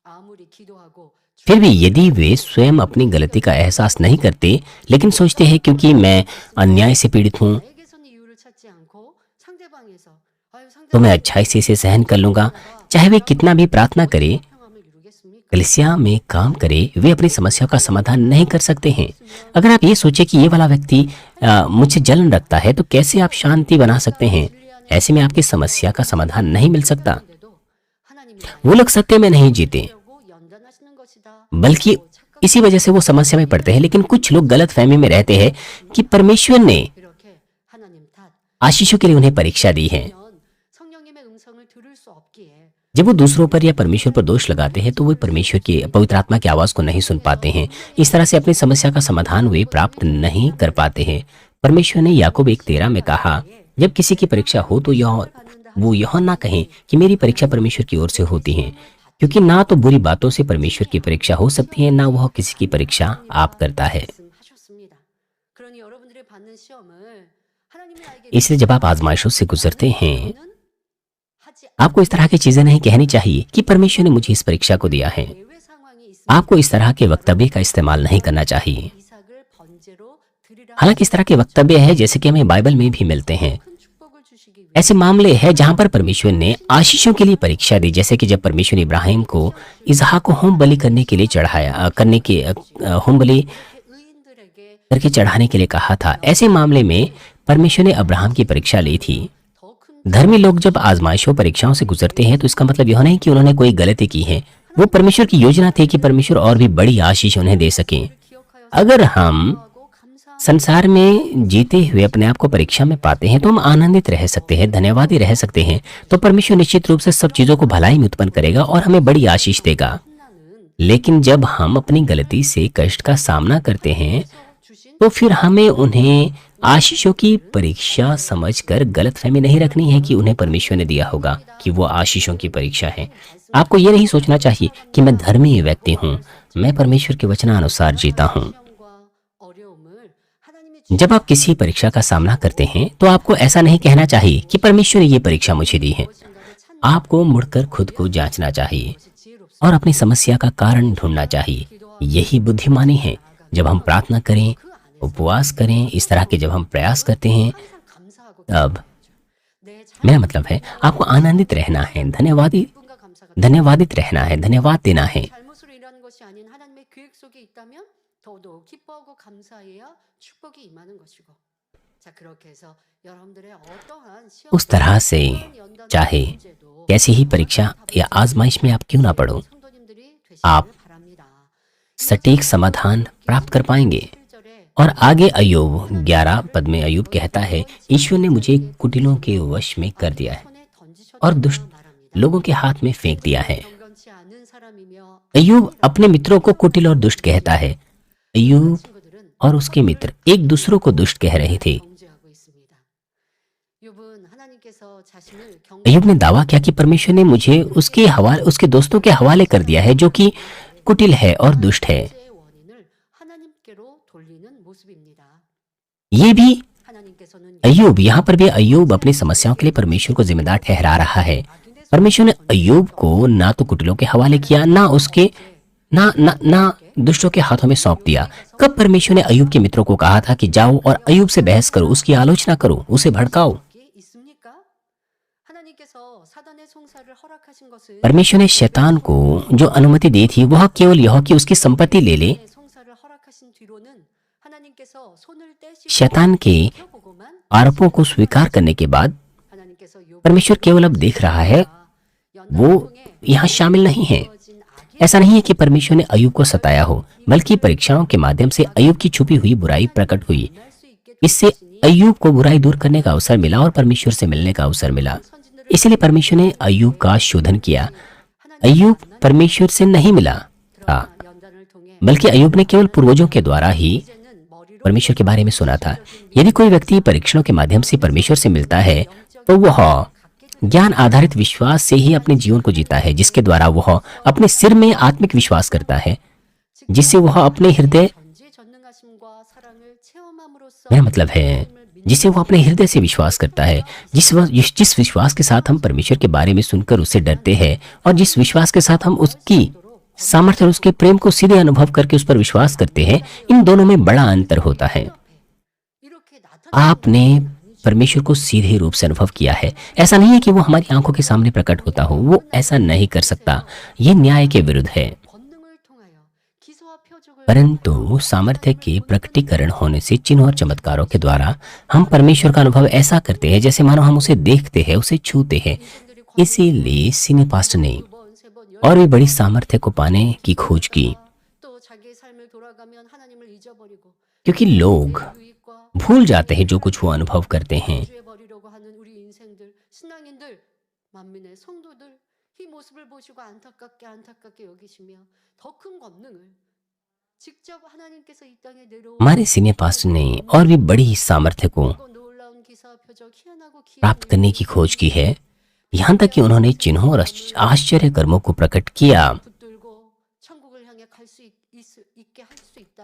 아무리 기도하고 फिर भी यदि वे स्वयं अपनी गलती का एहसास नहीं करते, लेकिन सोचते हैं क्योंकि मैं अन्याय से पीड़ित हूँ 나에게서는 이유를 찾지 않고 상대방에서 아유 तो मैं 상대방이 अच्छाई से इसे सहन कर लूंगा। चाहे वे कितना भी प्रार्थना करे, 평함을 이루겠습니까? कलीसिया में काम करे, वे अपनी समस्या का समाधान नहीं कर सकते हैं। अगर आप ये सोचे कि ये वाला व्यक्ति मुझसे जलन रखता है तो कैसे आप शांति बना सकते हैं? ऐसे में आपकी समस्या का समाधान नहीं मिल सकता। 그런데도 하나님이 वो लोग सत्य में नहीं जीते, 나려고 연단하시는 것이다. बल्कि इसी वजह से वो समस्या में पड़ते हैं। लेकिन कुछ लोग गलत फहमी में रहते हैं कि परमेश्वर ने 이렇게 하나님 탓 आशीषों के लिए उन्हें परीक्षा दी है। 면 성령님의 음성을 들을 수 없기에 जब वो दूसरों पर या परमेश्वर पर दोष लगाते हैं तो वे परमेश्वर की, पवित्र आत्मा की आवाज को नहीं सुन पाते हैं। इस तरह से अपनी समस्या का समाधान वे प्राप्त नहीं कर पाते हैं। परमेश्वर ने याकूब 1:13 में कहा, जब किसी की परीक्षा हो तो वो यह ना कहें कि मेरी परीक्षा परमेश्वर की ओर से होती है, क्योंकि ना तो बुरी बातों से परमेश्वर की परीक्षा हो सकती है, ना वह किसी की परीक्षा आप करता है। 말씀하셨습니다. 그러니 여러분들이 받는 시험을 하나님이 나에게 इसलिए जब आप आजमाइशों से गुजरते हैं, 는 하지 आपको इस तरह की चीजें नहीं कहनी चाहिए कि परमेश्वर ने मुझे इस परीक्षा को दिया है। 예외 상황이 있으면 आपको इस तरह के वक्तव्य का इस्तेमाल नहीं करना चाहिए। 이삭을 번제로 드리라 हालांकि इस तरह के वक्तव्य है जैसे कि हमें बाइबल में भी मिलते हैं। 큰 축복을 주시기 위해 ऐसे मामले हैं जहां पर परमेश्वर ने आशीषों के लिए परीक्षा दी, जैसे कि जब परमेश्वर ने इब्राहिम को इसहाक को होम बलि करने के लिए होम बलि 의인들에게 करके चढ़ाने के लिए कहा था। ऐसे मामले में परमेश्वर ने अब्राहम की परीक्षा ली थी। 더 큰 धर्मी लोग जब आजमाइशों परीक्षाओं से गुजरते हैं तो इसका मतलब यह नहीं कि उन्होंने कोई गलती की है। वो परमेश्वर की योजना थी कि परमेश्वर और भी बड़ी आशीष उन्हें दे सके। 기억하여 अगर हम 하고 감사 संसार में जीते हुए अपने आप को परीक्षा में पाते हैं तो हम आनंदित रह सकते हैं, धन्यवादी रह सकते हैं। तो परमेश्वर निश्चित रूप से सब चीजों को भलाई में उत्पन्न करेगा और हमें बड़ी आशीष देगा। 나는 लेकिन जब हम अपनी गलती से कष्ट का सामना करते हैं 주신 तो फिर हमें उन्हें आशीषों की परीक्षा समझकर गलतफहमी नहीं रखनी है कि उन्हें परमेश्वर ने दिया होगा, कि वो आशीषों की परीक्षा है। आपको ये नहीं सोचना चाहिए कि मैं धर्मी व्यक्ति हूँ, मैं परमेश्वर के वचनानुसार जीता हूँ। जब आप किसी परीक्षा का सामना करते हैं तो आपको ऐसा नहीं कहना चाहिए कि परमेश्वर ने ये परीक्षा मुझे दी है। आपको मुड़कर खुद को जांचना चाहिए और अपनी समस्या का कारण ढूंढना चाहिए। यही बुद्धिमानी है। जब हम प्रार्थना करें, उपवास करें, इस तरह के जब हम प्रयास करते हैं, तब मेरा मतलब है आपको आनंदित रहना है, धन्यवादित रहना है, धन्यवाद देना है। 잘못으로 일하는 것이 아닌 하나님의 계획 속에 있다면 더더욱 기뻐하고 감사해야 축복이 임하는 것이고. 자, 그렇게 해서 여러분들의 어떠한 उस तरह से चाहे कैसी ही परीक्षा या आजमाइश में आप क्यों ना पड़ो, 성도님들이 आप 되시길 바랍니다. सटीक समाधान प्राप्त कर पाएंगे। और आगे अय्यूब 11 पद में अय्यूब कहता है, ईश्वर ने मुझे कुटिलों के वश में कर दिया है और दुष्ट लोगों के हाथ में फेंक दिया है। 경건치 않은 사람이며 अय्यूब अपने मित्रों को कुटिल और दुष्ट कहता है। अय्यूब 친구들은 और उसके मित्र एक दूसरों को दुष्ट कह रहे थे। 정죄하고 있습니다. 욥은 하나님께서 자신을 अय्यूब ने दावा किया कि परमेश्वर ने मुझे उसके दोस्तों के हवाले कर दिया है, जो कि कुटिल है और दुष्ट है। 경제의 원인을 하나님께로 돌리는 모습입니다. ये भी 하나님께서는 अय्यूब, यहाँ पर भी अय्यूब अपनी समस्याओं के लिए परमेश्वर को जिम्मेदार ठहरा रहा है। परमेश्वर ने अय्यूब को ना तो कुटिलों के हवाले किया, ना उसके ना ना ना दुष्टों के हाथों में सौंप दिया। कब परमेश्वर ने अय्यूब के मित्रों को कहा था कि जाओ और अय्यूब से बहस करो, उसकी आलोचना करो, उसे भड़काओ? 게 있습니까? 하나님께서 사단의 송사를 허락하신 것은 परमेश्वर ने शैतान को जो अनुमति दी थी वह केवल यह कि उसकी संपत्ति ले ले। 사단의 송사를 허락하신 뒤로는 하나님께서 손을 떼시고 शैतान के 보고만 आरोपों को स्वीकार करने के बाद 하나님께서 욥을 परमेश्वर केवल अब देख रहा है, वो यहाँ शामिल नहीं है। ऐसा नहीं है कि परमेश्वर ने अय्यूब को सताया हो, बल्कि परीक्षाओं के माध्यम से अय्यूब की छुपी हुई बुराई प्रकट हुई। 수 있게 इससे अय्यूब को बुराई दूर करने का अवसर मिला और परमेश्वर से मिलने का अवसर मिला। इसलिए परमेश्वर ने अय्यूब का शोधन किया। अय्यूब परमेश्वर से नहीं मिला था, 연단을 통해 बल्कि अय्यूब ने केवल पूर्वजों के द्वारा ही 이제는 머리로 परमेश्वर के बारे में सुना था। यदि कोई व्यक्ति परीक्षणों के माध्यम से परमेश्वर से मिलता है तो वह ज्ञान आधारित विश्वास से ही अपने जीवन को जीता है, जिसके द्वारा वह अपने सिर में आत्मिक विश्वास करता है, जिससे वह अपने हृदय 전지전능하심과 사랑을 체험함으로써 मेरा मतलब है जिसे वो अपने हृदय से विश्वास करता है, जिस विश्वास के साथ हम परमेश्वर के बारे में सुनकर उससे डरते हैं और जिस विश्वास के साथ हम उसकी सामर्थ्य और उसके प्रेम को सीधे अनुभव करके उस पर विश्वास करते हैं, इन दोनों में बड़ा अंतर होता है। 이렇게 나타나 आपने परमेश्वर को सीधे रूप से अनुभव किया है। ऐसा नहीं है कि वो हमारी आंखों के सामने प्रकट होता हो, वो ऐसा नहीं कर सकता। ये न्याय के विरुद्ध है। 본능을 통하여 기소와 표적을 परंतु सामर्थ्य के प्रकटीकरण होने से चिन्ह और चमत्कारों के द्वारा हम परमेश्वर का अनुभव ऐसा करते हैं जैसे मानो हम उसे देखते हैं, उसे छूते हैं। इसीलिए सीने पास्टर ने 두번 세번 और भी बड़ी सामर्थ्य को पाने की खोज की, 또 자기의 삶을 돌아가면 하나님을 잊어버리고 क्योंकि लोग 유익과 भूल जाते हैं जो कुछ वो अनुभव करते हैं। 주해버리려고 하는 우리 인생들, 신앙인들, 만민의 성도들 이 모습을 보시고 안타깝게 여기시며 더 큰 권능을 직접 하나님께서 이 땅에 내려오고 हमारे सीनियर पास्टर ने और भी बड़ी सामर्थ्य को 놀라운 기사 표적 희한하고 प्राप्त करने की खोज की है, यहाँ तक कि उन्होंने चिन्हों और आश्चर्य कर्मों को प्रकट किया, 붙들고 천국을 향해 갈 수 있게 할 수 있다.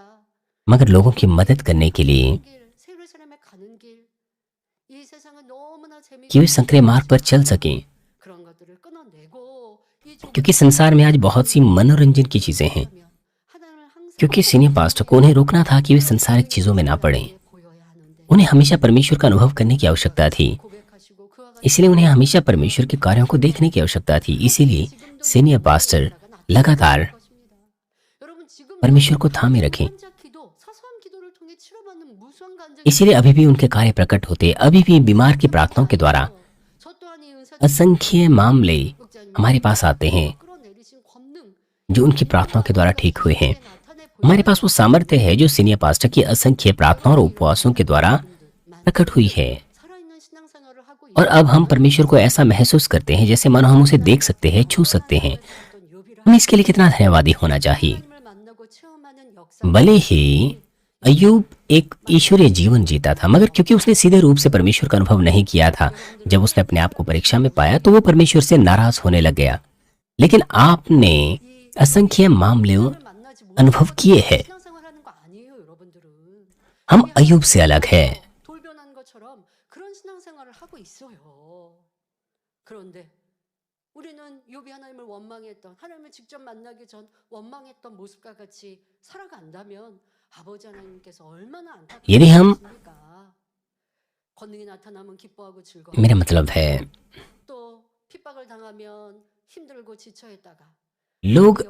मगर लोगों की मदद करने के लिए 길, 세르사람에 가는 길, 이 세상은 너무나 कि वे 재미있고 संकरे मार्ग पर चल सकें, 그런 것들을 끊어내고 이 क्योंकि संसार में आज बहुत सी मनोरंजन की चीजें हैं। 하나님을 항상 क्योंकि सीनियर पास्टर को उन्हें रोकना था कि वे संसारिक चीजों में ना पड़ें। 보여야 하는데 उन्हें हमेशा परमेश्वर का अनुभव करने की आवश्यकता थी, 고백하시고 그와 같이 इसलिए उन्हें हमेशा परमेश्वर के कार्यों को देखने की आवश्यकता थी। इसीलिए सीनियर पास्टर लगातार 것입니다. 여러분 지금 परमेश्वर को थामे रखें। 혼자 기도, 사소한 기도를 통해 치료받는 무수한 간증이 इसीलिए अभी भी उनके कार्य प्रकट होते, अभी भी बीमार की प्रार्थनाओं के द्वारा 저 또한 이 은사 असंख्य मामले 목자님 हमारे पास आते हैं 끌어내리신 권능 जो उनकी प्रार्थनाओं के द्वारा ठीक हुए हैं। 나타내 हमारे पास वो सामर्थ्य है जो सीनियर पास्टर की असंख्य प्रार्थनाओं और उपवासों के द्वारा प्रकट हुई है। 살아있는 신앙생활을 하고 और अब हम परमेश्वर को ऐसा महसूस करते हैं जैसे मानो हम उसे देख सकते हैं, छू सकते हैं। 있던 욥이라 हमें इसके लिए कितना धन्यवादी होना चाहिए। 하나님을 만나고 체험하는 역사 भले ही अय्यूब एक ईश्वरीय जीवन जीता था, मगर क्योंकि उसने सीधे रूप से परमेश्वर का अनुभव नहीं किया था, जब उसने अपने आप को परीक्षा में पाया तो वो परमेश्वर से नाराज होने लग गया। लेकिन आपने असंख्य मामलों 하나님을 만나지 अनुभव 못하고 किए हैं। 신앙생활하는 거 아니에요, 여러분들은. हम अय्यूब से अलग है। 돌변한 것처럼 그런 신앙생활을 하고 있어요. 그런데 우리는 욥이 하나님을 원망했던, 하나님을 직접 만나기 전 원망했던 모습과 같이 살아간다면 아버지 하나님께서 얼마나 यदि हम, 안타깝습니까? 권능이 나타나면 기뻐하고 मेरा 즐거워. मतलब है 또 핍박을 당하면 힘들고 지쳐했다가 लोग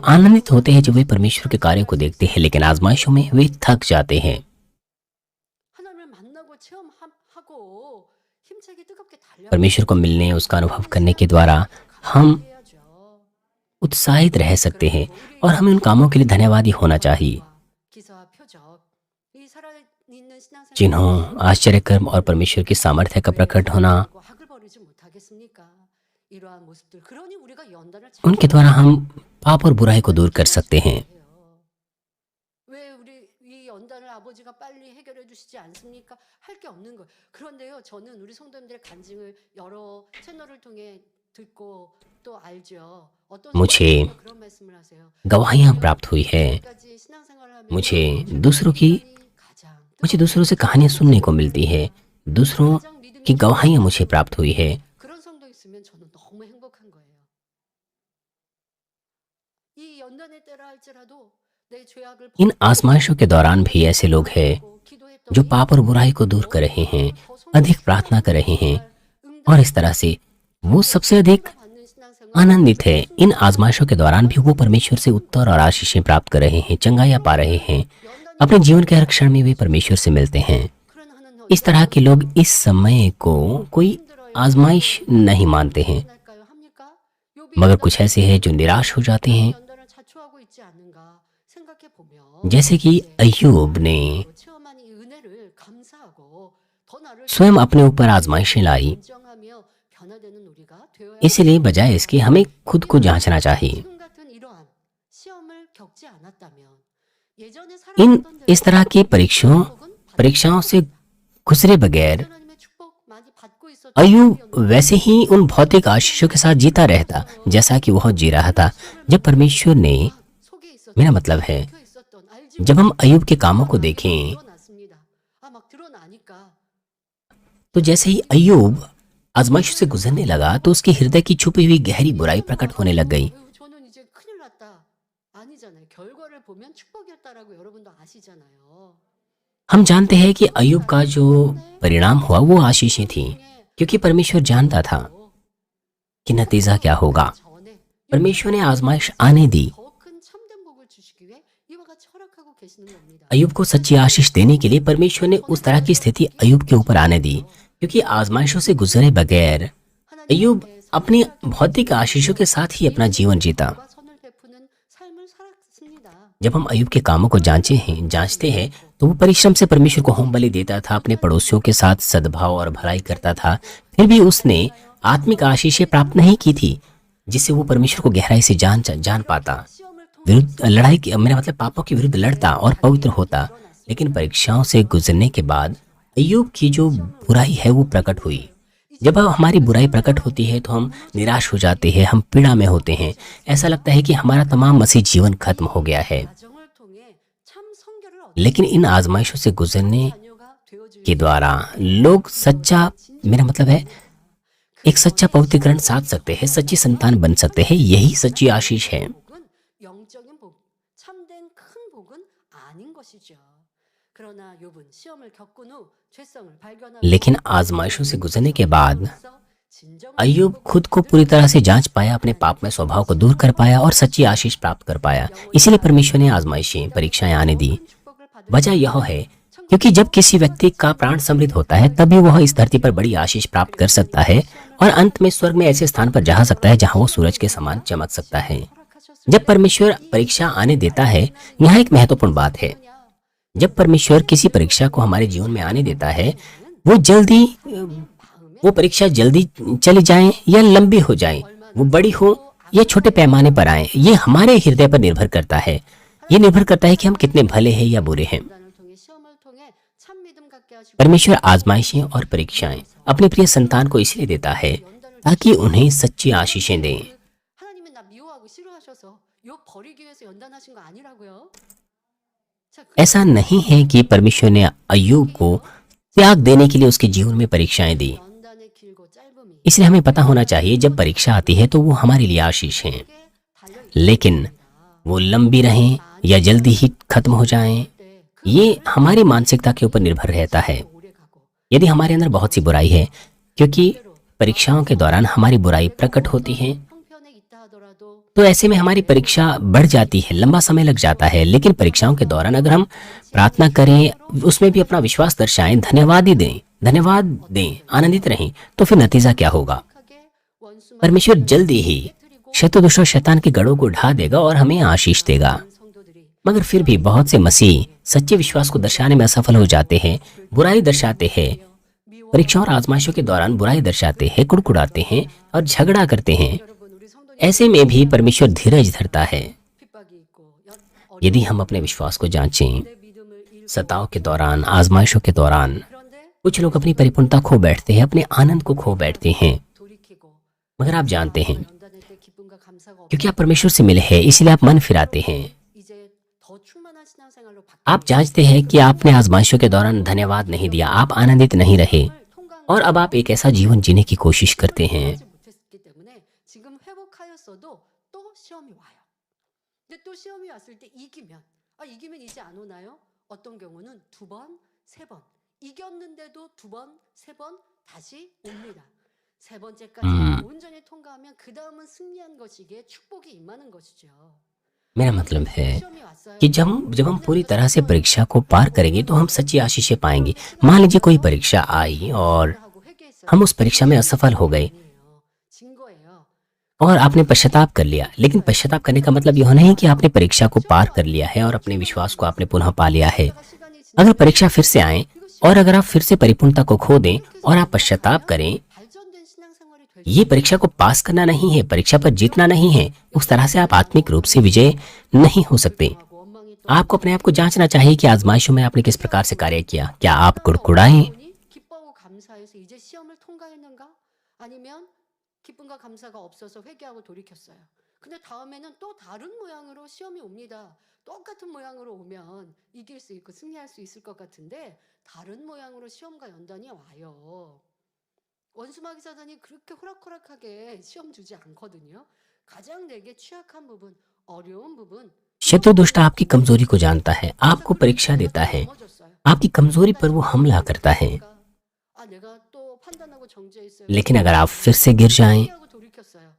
आनंदित होते हैं जब वे परमेश्वर के कार्य को देखते हैं, लेकिन आजमाइशों में वे थक जाते हैं। 하나님을 만나고 체험하고 힘차게 뜨겁게 달려 परमेश्वर को मिलने, उसका अनुभव करने के द्वारा हम 해야죠. उत्साहित रह सकते हैं और हमें उन कामों के लिए धन्यवादी होना चाहिए 기사와 표적, 이 살아있는 신앙생활 जिन्हों आश्चर्य कर्म और परमेश्वर की सामर्थ्य का प्रकट होना, 학을 버리지 못하겠습니까? 이러한 모습들. 그러니 우리가 연단을 उनके द्वारा हम पाप और बुराई को दूर कर सकते हैं। 왜 우리 이 연단을 아버지가 빨리 해결해 주시지 않습니까? 할 게 없는 거예요. 그런데요, 저는 우리 성도님들의 간증을 여러 채널을 통해 듣고 또 알죠. 어떤 मुझे 성도님들은 그런 말씀을 하세요. गवाहियां प्राप्त हुई है, 까지 신앙생활을 하면 मुझे दूसरों से कहानियां सुनने को मिलती है, दूसरों की गवाहियां मुझे प्राप्त हुई है। 그런 성도 있으면 저는 너무 행복한 거예요. 이 연단의 때라 할지라도 내 죄악을 इन आजमाइशों के दौरान भी ऐसे लोग हैं जो पाप और बुराई को दूर कर रहे हैं, अधिक प्रार्थना कर रहे हैं, और इस तरह से वो सबसे अधिक आनंदित है। इन आजमाइशों के दौरान भी वो परमेश्वर से उत्तर और आशीषें प्राप्त कर रहे हैं, चंगाइयां पा रहे हैं। अपने जीवन के हर क्षण में वे परमेश्वर से मिलते हैं। इस तरह के लोग इस समय को कोई आजमाइश नहीं मानते हैं, मगर कुछ ऐसे हैं जो निराश हो जाते हैं, 연단을 자초하고 있지 않는가 생각해 보면 जैसे कि अय्यूब ने 체험한 이 은혜를 감사하고 더 나를 स्वयं अपने ऊपर आजमाइशें लाई। 인정하며 변화되는 우리가 되어야 इसलिए बजाय इसके हमें खुद को जांचना चाहिए। 지금 같은 이러한 시험을 겪지 않았다면 예전에 इन 살아왔던 इस तरह की परीक्षाओं से गुजरे बगैर 하나님의 축복 많이 받고 있었던 अय्यूब वैसे ही उन भौतिक आशीषों के साथ जीता रहता जैसा कि वह जी रहा था। जब परमेश्वर ने, 속에 있었던 मेरा मतलब है, 켜 있었던 알지 जब हम अय्यूब के कामों को देखें 드러났습니다. 막 드러나니까 तो जैसे ही अय्यूब आजमाइश से गुजरने लगा तो उसके हृदय की छुपी हुई गहरी बुराई प्रकट होने लग गई। 저는 이제 큰일 났다. 아니잖아요. 결과를 보면 축복이었다라고 여러분도 아시잖아요. हम जानते हैं कि अय्यूब का जो परिणाम हुआ वो आशीषें थी, क्योंकि परमेश्वर जानता था कि नतीजा क्या होगा। 전에 परमेश्वर ने आजमाइश आने दी, 더 큰 참된 복을 주시기 위해 이와 같이 허락하고 계시는 겁니다. अय्यूब को सच्ची आशीष देने के लिए परमेश्वर ने उस तरह की स्थिति अय्यूब के ऊपर आने दी, क्योंकि आजमाइशों से गुजरे बगैर अय्यूब अपनी भौतिक आशीषों के साथ ही अपना जीवन जीता। 과 선을 베푸는 삶을 살았습니다. जब हम अय्यूब के कामों को जांचते हैं तो वो परिश्रम से परमेश्वर को होम बलि देता था, अपने पड़ोसियों के साथ सद्भाव और भलाई करता था। फिर भी उसने आत्मिक आशीषें प्राप्त नहीं की थी जिससे वो परमेश्वर को गहराई से जान पाता। 시험을 통해 विरुद्ध लड़ाई की, मेरा मतलब पापों के विरुद्ध लड़ता और पवित्र होता। लेकिन परीक्षाओं से गुजरने के बाद अय्यूब की जो बुराई है वो प्रकट हुई। जब हमारी बुराई प्रकट होती है तो हम निराश हो जाते हैं, हम पीड़ा में होते हैं। ऐसा लगता है कि हमारा तमाम मसीह जीवन खत्म हो गया है। 과정을 통해 참 성결을 얻는 लेकिन इन आजमाइशों से गुजरने 자녀가 되어줄 के द्वारा लोग सच्चा, मेरा मतलब है, एक सच्चा पवित्रीकरण साध सकते हैं, सच्ची संतान बन सकते हैं। यही सच्ची आशीष है। 복은 영적인 복, 참된 큰 복은 아닌 것이죠. 그러나 욥은 시험을 겪은 후 죄성을 발견하고 लेकिन आजमाइशों से गुजरने के बाद 진정한 अय्यूब खुद को पूरी तरह से जांच पाया, अपने पापमय स्वभाव को दूर कर पाया और सच्ची आशीष प्राप्त कर पाया। इसीलिए परमेश्वर ने आजमाइशें, परीक्षाएं आने दी। 축복을 받을 वजह यह है क्योंकि जब किसी व्यक्ति का प्राण समृद्ध होता है तभी वह इस धरती पर बड़ी आशीष प्राप्त कर सकता है और अंत में स्वर्ग में ऐसे स्थान पर जा सकता है जहां वो सूरज के समान चमक सकता है। 허락하셨을 जब परमेश्वर परीक्षा आने देता है, यहाँ एक महत्वपूर्ण बात है, जब परमेश्वर किसी परीक्षा को हमारे जीवन में आने देता है, वो परीक्षा जल्दी चली जाए या लंबी हो जाए, वो बड़ी हो या छोटे पैमाने पर आए, ये हमारे हृदय पर निर्भर करता है। ये निर्भर करता है कि हम कितने भले हैं या बुरे हैं। 연단을 통해 시험을 통해 참 믿음 갖게 하시고 परमेश्वर आजमाइशें और परीक्षाएं अपने प्रिय संतान को इसलिए देता है ताकि उन्हें सच्ची आशीषें दें। 하나님은 나 미워하고 싫어하셔서 요 버리기 위해서 연단하신 거 아니라고요. 자, ऐसा नहीं है कि परमेश्वर ने अय्यूब को त्याग देने के लिए उसके जीवन में परीक्षाएं दी। 연단의 길고 짧음이 इसलिए हमें पता होना चाहिए जब परीक्षा आती है तो वो हमारे लिए आशीष है, 달려 लेकिन वो लंबी रहें या जल्दी ही खत्म हो जाएं, 있대. ये हमारी मानसिकता के ऊपर निर्भर रहता है। 오래 가고 यदि हमारे अंदर बहुत सी बुराई है, क्योंकि परीक्षाओं के दौरान हमारी बुराई प्रकट होती है, 형편에 있다 하더라도 तो ऐसे में हमारी परीक्षा बढ़ जाती है, लंबा समय लग जाता है। लेकिन परीक्षाओं के दौरान अगर हम प्रार्थना करें, उसमें भी अपना विश्वास दर्शाएं, धन्यवाद दें, आनंदित रहें, तो फिर नतीजा क्या होगा? 하게 원수만 परमेश्वर जल्दी ही शत्रु दुष्ट और शैतान के गढ़ों को ढा देगा और हमें आशीष देगा। 성도들이 मगर फिर भी बहुत से मसीह सच्चे विश्वास को दर्शाने में असफल हो जाते हैं, बुराई दर्शाते हैं, परीक्षाओं और आजमाइशों के दौरान बुराई दर्शाते हैं, कुड़कुड़ाते हैं और झगड़ा करते हैं। 여러분 우리 성도님 ऐसे में भी परमेश्वर धीरज धरता है। 핍박이 있고 यदि हम अपने विश्वास को जांचें, 내 믿음을 잃고 सताव के दौरान, आजमाइशों के दौरान 그런데 कुछ लोग अपनी परिपूर्णता खो बैठते हैं, अपने आनंद को खो बैठते हैं। 돌이키고 मगर आप जानते हैं, 연단할 때 기쁨과 감사가 없 क्योंकि आप परमेश्वर से मिले हैं, इसलिए आप मन फिराते हैं। 이제 더 충만한 신앙생활로 आप जांचते हैं कि आपने आजमाइशों के दौरान धन्यवाद नहीं दिया, आप आनंदित नहीं रहे, 통과하지 और अब आप एक ऐसा जीवन जीने की कोशिश करते हैं। 못했기 때문에 지금 회복하였어도 또 시험이 와요. 근데 또 시험이 왔을 때 이기면 이제 안 오나요? 어떤 경우는 두 번, 세 번 이겼는데도 두 번, 세 번 다시 옵니다. 세 번째까지 온전히 통과하면 그 다음은 승리한 것이기에 축복이 임하는 것이죠. मेरा मतलब है 시험이 왔어요. कि जब हम पूरी तरह से परीक्षा को पार करेंगे तो हम सच्ची आशीषें पाएंगे। मान लीजिए कोई परीक्षा आई और 하고 회개했어요. हम उस परीक्षा में असफल हो गए 아니에요. 진 거예요. और आपने पश्चाताप कर लिया, लेकिन पश्चाताप करने का मतलब यह नहीं कि आपने परीक्षा को पार कर लिया है और अपने विश्वास को आपने पुनः पा लिया है। 시간이 अगर परीक्षा फिर से आए और अगर आप फिर से परिपूर्णता को खो दें और आप पश्चाताप करें, 발전된 신앙생활이 될 ये परीक्षा को पास करना नहीं है, परीक्षा पर जीतना नहीं है। उस तरह से आप आत्मिक रूप से विजय नहीं हो सकते। 하고 원망이 또 आपको अपने आप को जांचना चाहिए कि आजमाइशों में आपने किस प्रकार से कार्य किया। क्या आप कुड़कुड़ाए, 보니 기뻐하고 감사해서 이제 시험을 통과했는가? 아니면 기쁨과 감사가 없어서 회개하고 돌이켰어요. 근데 다음에는 또 다른 모양으로 시험이 옵니다. 똑같은 모양으로 오면 이길 수 있고 승리할 수 있을 것 같은데 다른 모양으로 시험과 연단이 와요. 원수마귀 사단이 그렇게 호락호락하게 시험 주지 않거든요. 가장 내게 취약한 부분, 어려운 부분 शत्रु दुष्ट आपकी कमजोरी को जानता है, आपको परीक्षा देता है, 넘어졌어요. आपकी कमजोरी पर वो हमला करता है। 아, 내가 또 판단하고 정죄했어요. लेकिन अगर आप फिर से गिर जाएं, 회개하고 돌이켰어요.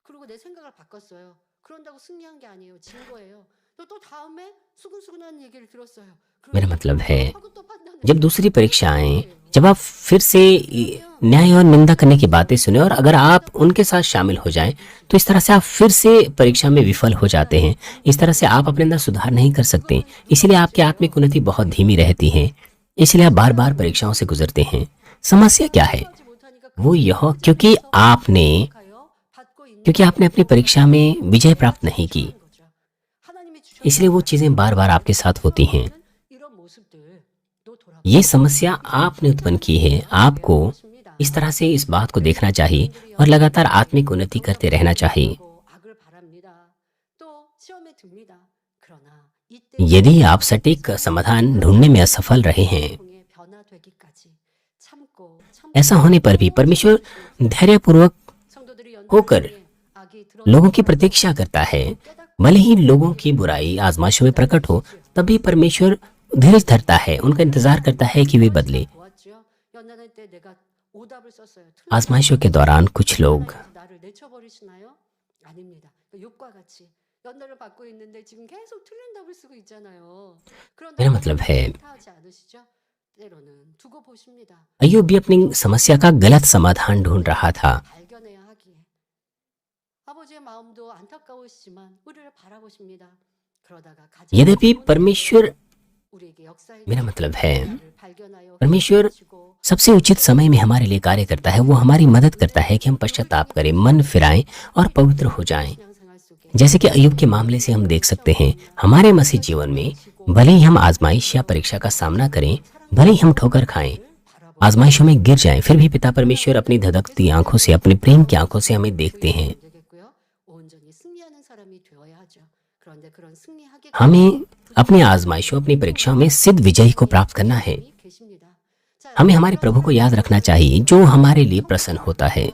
그리고 내 생각을 바꿨어요. 그런다고 승리한 게 아니에요. 진 거예요. 또 다음에 수근수근한 얘기를 들었어요. मेरा मतलब है 하고 또 판단을 जब दूसरी परीक्षा आए, जब आप फिर से न्याय और निंदा करने की बातें सुने और अगर आप उनके साथ शामिल हो जाएं, तो इस तरह से आप फिर से परीक्षा में विफल हो जाते हैं। इस तरह से आप अपने अंदर सुधार नहीं कर सकते, इसीलिए आपकी आत्मिक उन्नति बहुत धीमी रहती है। इसलिए आप बार बार परीक्षाओं से गुजरते हैं। समस्या क्या है? 하지 못하니까 वो यह क्योंकि आपने अपनी परीक्षा में विजय प्राप्त नहीं की, 거죠. 하나님이 주셨 इसलिए वो चीजें बार बार आपके साथ होती हैं। 이런 모습들도 돌아 ये समस्या आपने उत्पन्न की है। आपको इस तरह से इस बात को देखना चाहिए और लगातार आत्मिक उन्नति करते रहना चाहिए। 악을 바랍니다. 또 시험에 듭니다. 그러나 이때 यदि आप सटीक समाधान ढूंढने में असफल रहे हैं, 통해 변화되기까지 참고 ऐसा होने पर भी परमेश्वर धैर्यपूर्वक 성도들이 होकर 악이 들어 लोगों की प्रतीक्षा करता है। भले ही लोगों की बुराई आजमाइशों में प्रकट हो, तब भी परमेश्वर धीरज धरता है, उनका इंतजार करता है कि वे बदले। 보았죠. 연단할 때 내가 오답을 썼어요. आजमाइशों के दौरान कुछ लोग 하나님께서 나를 내쳐버리시나요? 아닙니다. 욥과 같이 연단을 받고 있는데 지금 계속 틀린 답을 쓰고 있잖아요. 그런데 मेरा मतलब है 하지 않으시죠? 때로는 두고 보십니다. अय्यूब भी अपनी समस्या का गलत समाधान ढूंढ रहा था। 발견해야 하기에 아버지의 마음도 안타까우시지만 우리를 바라보십니다. 그러다가 가장 यद्यपि परमेश्वर, 우리에게 역사해 मेरा मतलब है 나를 발견하여 परमेश्वर 주시고 सबसे उचित समय में हमारे लिए कार्य करता है। वो हमारी मदद करता है कि हम पश्चाताप करें, मन फिराएं और पवित्र हो जाएं। 신앙생활 속에 जैसे कि अय्यूब के मामले से हम देख सकते हैं, हमारे मसीह जीवन में भले ही हम आजमाइश या परीक्षा का सामना करें, भले ही हम ठोकर खाएं, आजमाइशों में गिर जाएं, फिर भी पिता परमेश्वर अपनी धधकती आंखों से, अपने प्रेम की आंखों से हमें देखते हैं। 되겠고요. 온전히 승리하는 사람이 되어야 하죠. 그런데 그런 승리하기 हमें अपनी आजमाइशों, अपनी परीक्षाओं में सिद्ध विजयी को प्राप्त करना है। 계십니다. 자, हमें हमारे प्रभु को याद रखना चाहिए, जो हमारे लिए प्रसन्न होता है,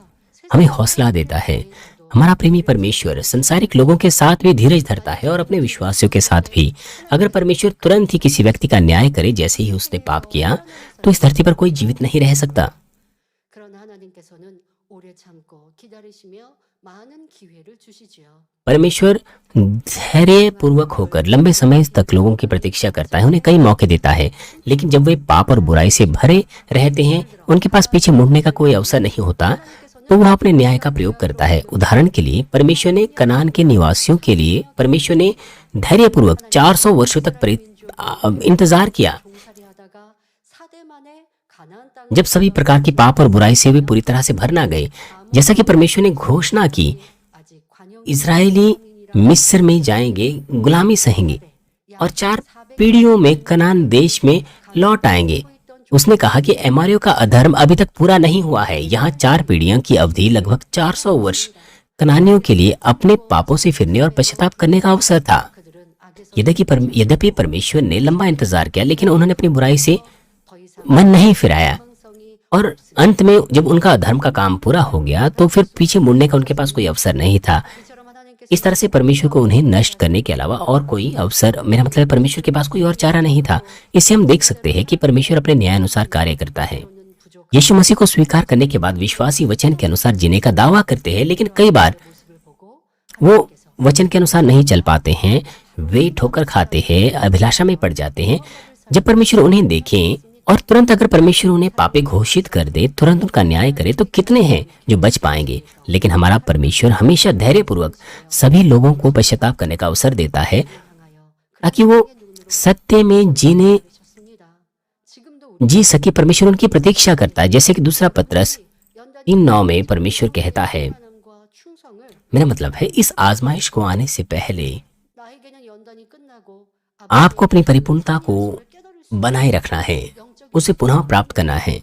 हमें हौसला देता है। हमारा प्रेमी परमेश्वर संसारिक लोगों के साथ भी धीरज धरता है और अपने विश्वासियों के साथ भी। अगर परमेश्वर तुरंत ही किसी व्यक्ति का न्याय करे जैसे ही उसने पाप किया, तो इस धरती पर कोई जीवित नहीं रह सकता। 그러나 하나님께서는 오래 참고 기다리시며 많은 기회를 주시지요. परमेश्वर धैर्य पूर्वक होकर लंबे समय तक लोगों की प्रतीक्षा करता है, उन्हें कई मौके देता है, लेकिन जब वे पाप और बुराई से भरे रहते हैं, उनके पास पीछे मुड़ने का कोई अवसर नहीं होता, तो वह अपने न्याय का प्रयोग करता है। उदाहरण के लिए परमेश्वर ने कनान के निवासियों के लिए परमेश्वर ने धैर्यपूर्वक 400 वर्षों तक इंतजार किया। 종살이하다가 4대 만에 가나안 땅 जब सभी प्रकार की पाप और बुराई से वे पूरी तरह से भर ना गए, जैसा कि परमेश्वर ने घोषणा की, 아직 관용 इजरायली मिस्र में जाएंगे, गुलामी सहेंगे और 4 पीढ़ियों में कनान देश में लौट आएंगे। उसने कहा कि एमारियों का अधर्म अभी तक पूरा नहीं हुआ है। यहाँ 4 पीढ़ियों की अवधि लगभग 400 वर्ष कनानियों के लिए अपने पापों से फिरने और पश्चाताप करने का अवसर था। 그들은 악에서 यद्यपि परमेश्वर ने लंबा इंतजार किया, लेकिन उन्होंने अपनी बुराई से 더 이상 मन नहीं फिराया 희망성이 और अंत में जब उनका अधर्म का काम पूरा हो गया, तो फिर पीछे मुड़ने का उनके पास कोई अवसर नहीं था। 이처럼 하나님께서 इस तरह से परमेश्वर को उन्हें नष्ट करने के अलावा और कोई अवसर, मेरा मतलब है परमेश्वर के पास कोई और चारा नहीं था। इससे हम देख सकते हैं कि परमेश्वर अपने न्याय अनुसार कार्य करता है। 부족 यीशु मसीह को स्वीकार करने के बाद विश्वासी वचन के अनुसार जीने का दावा करते हैं, लेकिन कई बार 모습을 보고 वो वचन के अनुसार नहीं चल पाते हैं, वे ठोकर खाते हैं, अभिलाषा में पड़ जाते हैं। जब परमेश्वर उन्हें देखें और तुरंत अगर परमेश्वर उन्हें पापी घोषित कर दे, तुरंत उनका न्याय करे, तो कितने हैं जो बच पाएंगे। लेकिन हमारा परमेश्वर हमेशा धैर्यपूर्वक सभी लोगों को पश्चाताप करने का अवसर देता है, 향하여 ताकि वो सत्य में जीने 그러셨습니다. 지금도 जी सके। परमेश्वर उनकी प्रतीक्षा करता है, जैसे कि दूसरा पत्रस 3:9 में परमेश्वर कहता है, 연단과 충성을 मेरा मतलब है इस आजमाइश को आने से पहले 나에게는 연단이 끝나고 आपको अपनी परिपूर्णता को 깨달을 수 बनाए रखना है, 영적 उसे पुनः प्राप्त करना है।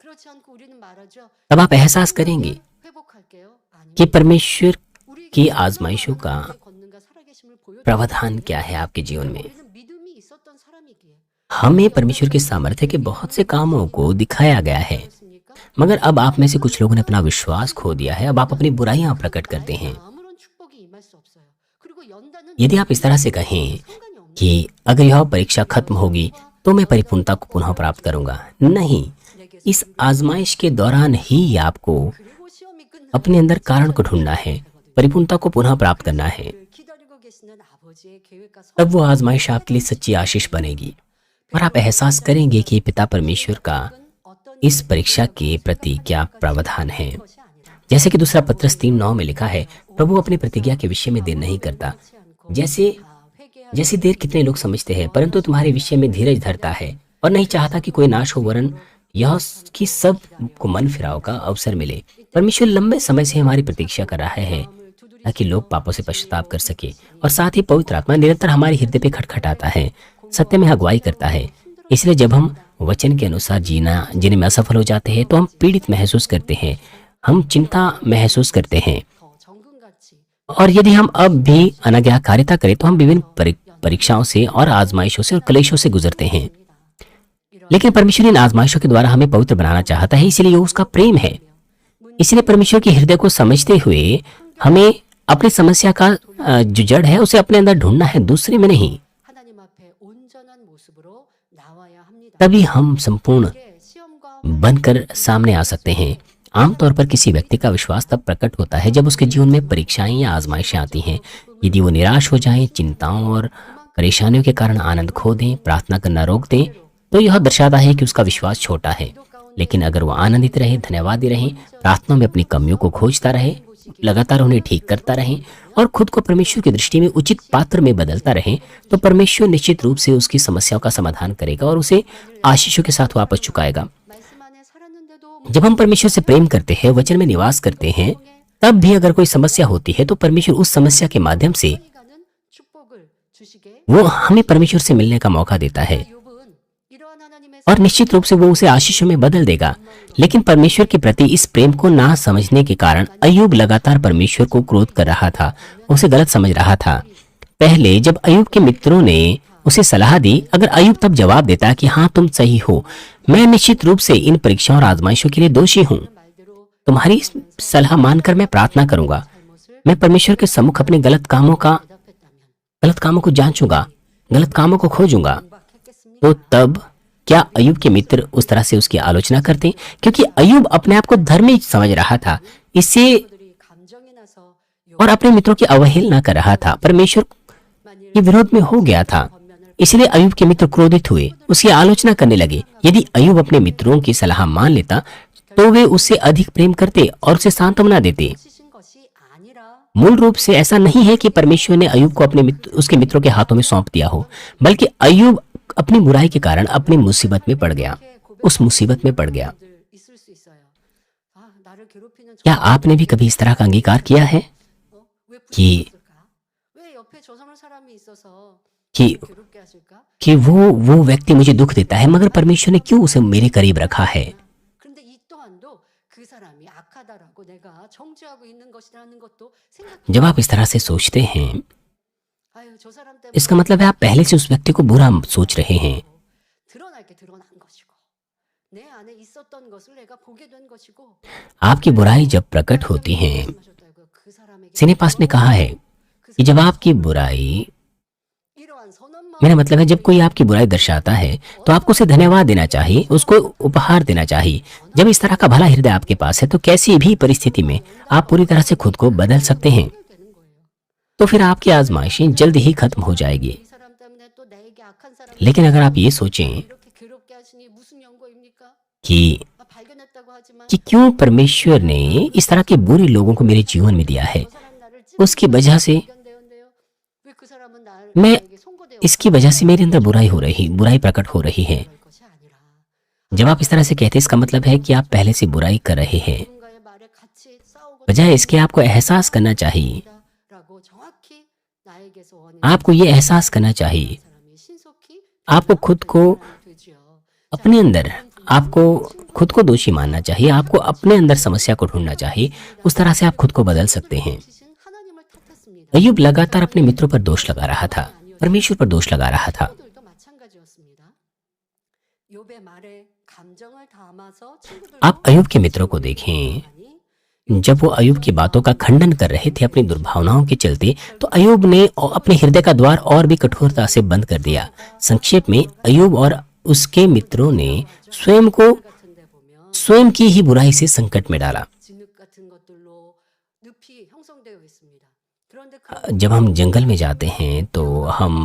그렇지 않고 우리는 말하죠. तब आप एहसास करेंगे 회복할게요. 아니. कि परमेश्वर 우리에게 की आजमाइशों का 걷는가 살아계심을 보여. प्रावधान क्या है आपके जीवन में। 우리는 믿음이 있었던 사람이기에. हमें परमेश्वर के सामर्थ्य के बहुत से कामों को दिखाया गया है, 그렇습니까? मगर अब आप में से कुछ लोगों ने अपना विश्वास खो दिया है। अब आप अपनी बुराइयां प्रकट करते हैं। 아무런 축복이 임할 수 없어요. 그리고 연단은 यदि आप इस तरह से कहें 상관이 없는 कि अगर यह परीक्षा खत्म होगी तो मैं परिपूर्णता को पुनः प्राप्त करूंगा, नहीं, 내게 इस आजमाइश के दौरान ही आपको 그리고 시험이 끝나 अपने अंदर कारण को ढूंढना है, परिपूर्णता को पुनः प्राप्त करना है। 기다리고 계시는 아버지의 계획과 तब वो आजमाइश आपके लिए सच्ची आशीष बनेगी और आप एहसास करेंगे कि पिता परमेश्वर का 어떤 इस परीक्षा के प्रति क्या प्रावधान है। 것이 아니라 जैसे कि दूसरा पत्रस 3:9 में लिखा है, प्रभु अपनी प्रतिज्ञा के विषय में देर नहीं करता, जैसे जैसी देर कितने लोग समझते हैं, परंतु तुम्हारे विषय में धीरज धरता है और नहीं चाहता कि कोई नाश हो, वरन यह कि सब को मन फिराव का अवसर मिले। परमेश्वर लंबे समय से हमारी प्रतीक्षा कर रहा है ताकि लोग पापों से पश्चाताप कर सके, और साथ ही पवित्र आत्मा निरंतर हमारे हृदय पे खटखटाता है, सत्य में अगुवाई करता है। इसलिए जब हम वचन के अनुसार जीने में असफल हो जाते हैं, तो हम पीड़ित महसूस करते हैं, हम चिंता महसूस करते हैं, 더 정금같이 और यदि हम अब भी अनाज्ञाकारिता करें तो हम विभिन्न परीक्षाओं से और आजमाइशों से और क्लेशों से गुजरते हैं। लेकिन परमेश्वर इन आजमाइशों के द्वारा हमें पवित्र बनाना चाहता है, इसलिए यह उसका प्रेम है। इसलिए परमेश्वर के हृदय को समझते हुए हमें अपनी समस्या का जो जड़ है उसे अपने अंदर ढूंढना है, दूसरे में नहीं। 하나님 앞에 온전한 모습으로 나와야 합니다. तभी हम संपूर्ण 이게 시험과 बनकर सामने आ सकते हैं। आमतौर पर किसी व्यक्ति का विश्वास तब प्रकट होता है जब उसके जीवन में परीक्षाएं या आजमाइशें आती हैं। यदि वो निराश हो जाएं, चिंताओं और परेशानियों के कारण आनंद खो दें, प्रार्थना करना रोक दें, तो यह दर्शाता है कि उसका विश्वास छोटा है। लेकिन अगर वो आनंदित रहे, धन्यवादी रहे, प्रार्थना में अपनी कमियों को खोजता रहे, लगातार उन्हें ठीक करता रहे और खुद को परमेश्वर की दृष्टि में उचित पात्र में बदलता रहे, तो परमेश्वर निश्चित रूप से उसकी समस्याओं का समाधान करेगा और उसे आशीषों के साथ वापस चुकाएगा। 말씀 안에 살았는데도 जब हम परमेश्वर से प्रेम करते हैं, वचन में निवास करते हैं, तब भी अगर कोई समस्या होती है तो परमेश्वर उस समस्या के माध्यम से 천히 가는 축복을 주시게 वो हमें परमेश्वर से मिलने का मौका देता है 욥은 이러한 하나님의 और निश्चित रूप से वो उसे आशीषों में बदल देगा। लेकिन परमेश्वर के प्रति इस प्रेम को ना समझने के कारण अय्यूब लगातार परमेश्वर को क्रोध कर रहा था, उसे गलत समझ रहा था। पहले जब अय्यूब के मित्रों ने उसे सलाह दी, अगर अय्यूब तब जवाब देता कि हाँ तुम सही हो, मैं निश्चित रूप से इन परीक्षाओं और आजमाइशों के लिए दोषी हूँ, 말대로 तुम्हारी सलाह मानकर मैं प्रार्थना करूंगा, 잘못을 मैं परमेश्वर के सम्मुख अपने गलत कामों को जांचूंगा, गलत कामों को खोजूंगा, 공박했겠습니까? तो तब क्या अय्यूब के मित्र उस तरह से उसकी आलोचना करते? क्योंकि अय्यूब अपने आप को धर्मी समझ रहा था, इससे 그들이 감정이 나서 और अपने मित्रों की अवहेलना कर रहा था, परमेश्वर 만일 के विरोध में हो गया था। 권면을 इसलिए अय्यूब के मित्र क्रोधित हुए, उसकी आलोचना करने लगे। यदि अय्यूब अपने मित्रों की सलाह मान लेता तो वे उससे अधिक प्रेम करते और उसे सांत्वना देते। 치신 것이 아니라 मूल रूप से ऐसा नहीं है कि परमेश्वर ने अय्यूब को उसके मित्रों के हाथों में सौंप दिया हो, बल्कि अय्यूब अपनी बुराई के कारण अपनी मुसीबत में पड़ गया, उस मुसीबत में पड़ गया। 들 있을 수 있어요. 아, 나를 괴롭히는 क्या आपने भी कभी इस तरह का अंगीकार किया है 왜 कि- 부끄러웠을까? 왜 옆에 저성을 사람이 있어서 कि 괴롭게 하실까? वो व्यक्ति मुझे दुख देता है, मगर परमेश्वर ने क्यों उसे मेरे करीब रखा है? 그런데 이 또한도 그 사람이 악하다라고 내가 정죄하고 있는 것이라는 것도 생각. जब आप इस तरह से सोचते हैं, 아유, 저 사람 때문에 इसका मतलब है आप पहले से उस व्यक्ति को बुरा सोच रहे हैं। 드러날 게 드러난 것이고 내 안에 있었던 것을 내가 보게 된 것이고. आपकी बुराई जब प्रकट होती है, 말씀하셨다고요. 그 사람에게 सिनेपास ने कहा है कि जब आपकी बुराई, 이러한 선한 मेरा मतलब है जब कोई आपकी बुराई दर्शाता है तो आपको उसे धन्यवाद देना चाहिए, उसको उपहार देना चाहिए। जब इस तरह का भला हृदय आपके पास है तो किसी भी परिस्थिति में आप पूरी तरह से खुद को बदल सकते हैं, 되는 거예요. तो फिर आपकी आजमाइशें जल्द ही खत्म हो जाएगी। 이 사람 때문에 또 나에게 악한 사람 लेकिन अगर आप ये सोचें 이렇게 괴롭게 하시니 무슨 연고입니까? कि 발견했다고 하지만 क्यों परमेश्वर ने इस तरह के बुरे लोगों को मेरे जीवन में दिया है, 저 사람 나를 उसकी वजह से 발견되었네요. 왜 그 사람은 मैं 나에게 송고되어 इसकी वजह से मेरे अंदर बुराई प्रकट हो रही है। 그럴 것이 아니라 जब आप इस तरह से कहते हैं, इसका मतलब है कि आप पहले से बुराई कर रहे हैं। 누군가의 말에 같이 싸우고 बजाय इसके आपको एहसास करना चाहिए, 라고 정확히 나에게서 원하는 आपको ये एहसास करना चाहिए, 사람이 신속히 आपको खुद को 되지요. अपने अंदर, आपको खुद को दोषी मानना चाहिए, आपको अपने अंदर समस्या को ढूंढना चाहिए, उस तरह से आप खुद को बदल सकते हैं। 치신 하나님을 탓했습니다. अय्यूब लगातार अपने मित्रों पर दोष लगा रहा था, परमेश्वर पर दोष लगा रहा था। 친구들도 마찬가지였습니다. 욥의 말에 감정을 담아서 친구들도 आप अय्यूब के मित्रों को देखें, 많이 जब वो अय्यूब की बातों का खंडन कर रहे थे अपनी दुर्भावनाओं के चलते, तो अय्यूब ने अपने हृदय का द्वार और भी कठोरता से बंद कर दिया। संक्षेप में अय्यूब और उसके मित्रों ने स्वयं को 같은 데 보면 स्वयं की ही बुराई से संकट में डाला। 진흙 같은 것들로 늪이 형성되어 있습니다. 그런데 그 जब हम जंगल में जाते हैं तो हम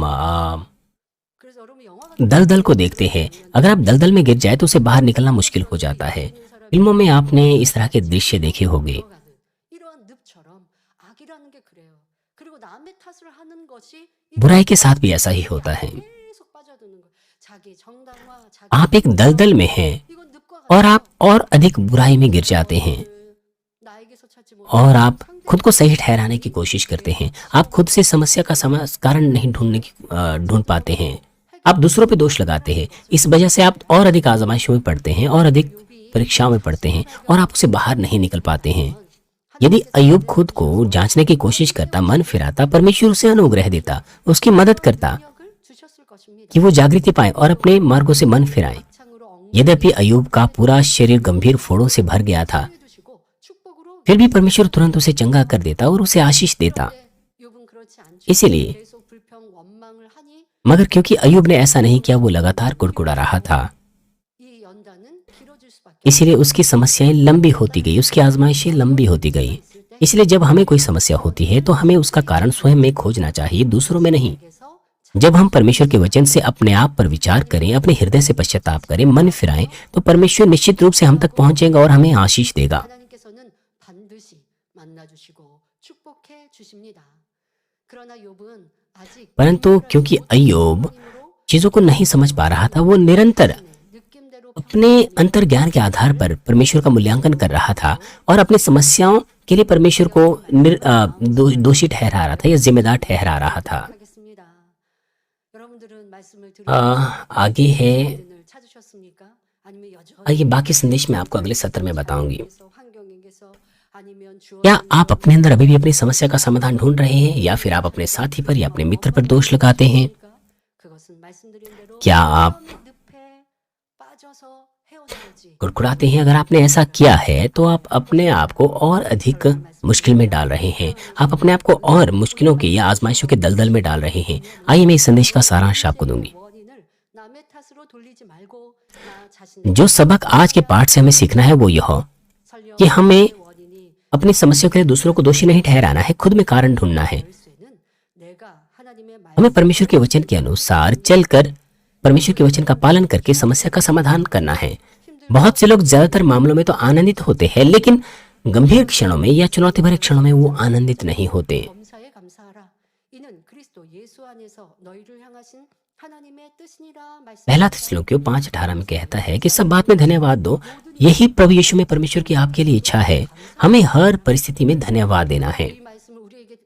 그래서 여러분 영화 같은 दलदल को देखते हैं। अगर आप दलदल में गिर जाए तो उसे बाहर निकलना मुश्किल हो जाता है। फिल्मों में आपने इस तरह के दृश्य देखे होंगे। 들어가는 이러한 늪처럼 악이라는 게 그래요. 그리고 남의 탓을 하는 것이 बुराई के साथ भी ऐसा ही होता है। 계속 빠져드는 거예요. 자기 정당화, 자기 आप एक दलदल में हैं 이건 늪과 और आप और अधिक बुराई में गिर जाते हैं 나에게서 찾지 못하는 और आप खुद को सही ठहराने की कोशिश करते हैं। आप खुद से समस्या का कारण नहीं ढूंढ पाते हैं। आप दूसरों पे दोष लगाते हैं। इस वजह से आप और अधिक आजमाइशों में पड़ते हैं और अधिक परीक्षाओं में पड़ते हैं और आप उससे बाहर नहीं निकल पाते हैं। यदि अय्यूब खुद को जांचने की कोशिश करता, मन फिराता, परमेश्वर उसे अनुग्रह देता, उसकी मदद करता 능력을 주셨을 것입니다. कि वो जागृति पाए और अपने मार्गों से मन फिराए। 창으로 यद्यपि अय्यूब का पूरा शरीर गंभीर फोड़ों से भर गया था, 엉뚱해두시고 축복으로 फिर भी परमेश्वर तुरंत उसे चंगा कर देता और उसे आशीष देता। 욥은 그렇지 않죠. इसीलिए 계속 불평 원망을 하니 मगर क्योंकि अय्यूब ने ऐसा नहीं किया, वो लगातार कुड़कुड़ा रहा था, 이 연단은 길어질 수밖에 इसलिए उसकी समस्याएं लंबी होती गई, उसकी आजमाइशें लंबी होती गई। इसलिए जब हमें कोई समस्या होती है तो हमें उसका कारण स्वयं में खोजना चाहिए, दूसरों में नहीं। 없어서 जब हम परमेश्वर के वचन से अपने आप पर विचार करें, अपने हृदय से पश्चाताप करें, मन फिराएं, तो परमेश्वर निश्चित रूप से हम तक पहुंचेगा और हमें आशीष देगा। 하나님께서는 반드시 만나 주시고 축복해 주십니다. 그러나 욥은 아직 परंतु क्योंकि अय्यूब चीजों को नहीं समझ पा रहा था, वो निरंतर 느낌대로 अपने अंतर्ज्ञान के आधार पर परमेश्वर का मूल्यांकन कर रहा था और अपनी समस्याओं के लिए परमेश्वर को दोषी ठहरा रहा था या जिम्मेदार ठहरा रहा था। 하겠습니다. 여러분들은 말씀을 आगे है, 들을 찾으셨습니까? 아니면 여전히 आइए बाकी संदेश मैं आपको अगले सत्र में बताऊंगी। 환경에서 아니면 क्या आप अपने अंदर अभी भी अपनी समस्या का समाधान ढूंढ रहे हैं या फिर आप अपने साथी पर या अपने मित्र पर दोष लगाते हैं? 그것은 말씀드린 대로 क्या आप 늪에 빠져서 헤어지지 कुड़कुड़ाते हैं? अगर आपने ऐसा किया है तो आप अपने आप को और अधिक मुश्किल में डाल रहे हैं। आप अपने आप को और मुश्किलों के या आजमाइशों के दलदल में डाल रहे हैं। आइए मैं इस संदेश का सारांश आपको दूंगी। 원인을 남의 탓으로 돌리지 말고 나 자신의 जो सबक आज के पाठ से हमें सीखना है वो यह 설령 कि हमें 원인이 अपनी समस्याओं के लिए दूसरों को दोषी नहीं ठहराना है, खुद में कारण ढूंढना है। 열쇠는 내가 하나님의 हमें परमेश्वर के वचन के अनुसार चलकर परमेश्वर के वचन का पालन करके समस्या का समाधान करना है। बहुत से लोग ज्यादातर मामलों में तो आनंदित होते हैं, लेकिन गंभीर क्षणों में या चुनौती भरे क्षणों में वो आनंदित नहीं होते। 범사에 감사하라. 이는 그리스도 예수 안에서 너희를 향하신 하나님의 뜻이니라 पहला 말씀. थिस्सलुनीकियों 5:18 में कहता है कि सब बात में धन्यवाद दो, यही प्रभु यीशु में परमेश्वर की आपके लिए इच्छा है। हमें हर परिस्थिति में धन्यवाद देना है। 이 말씀을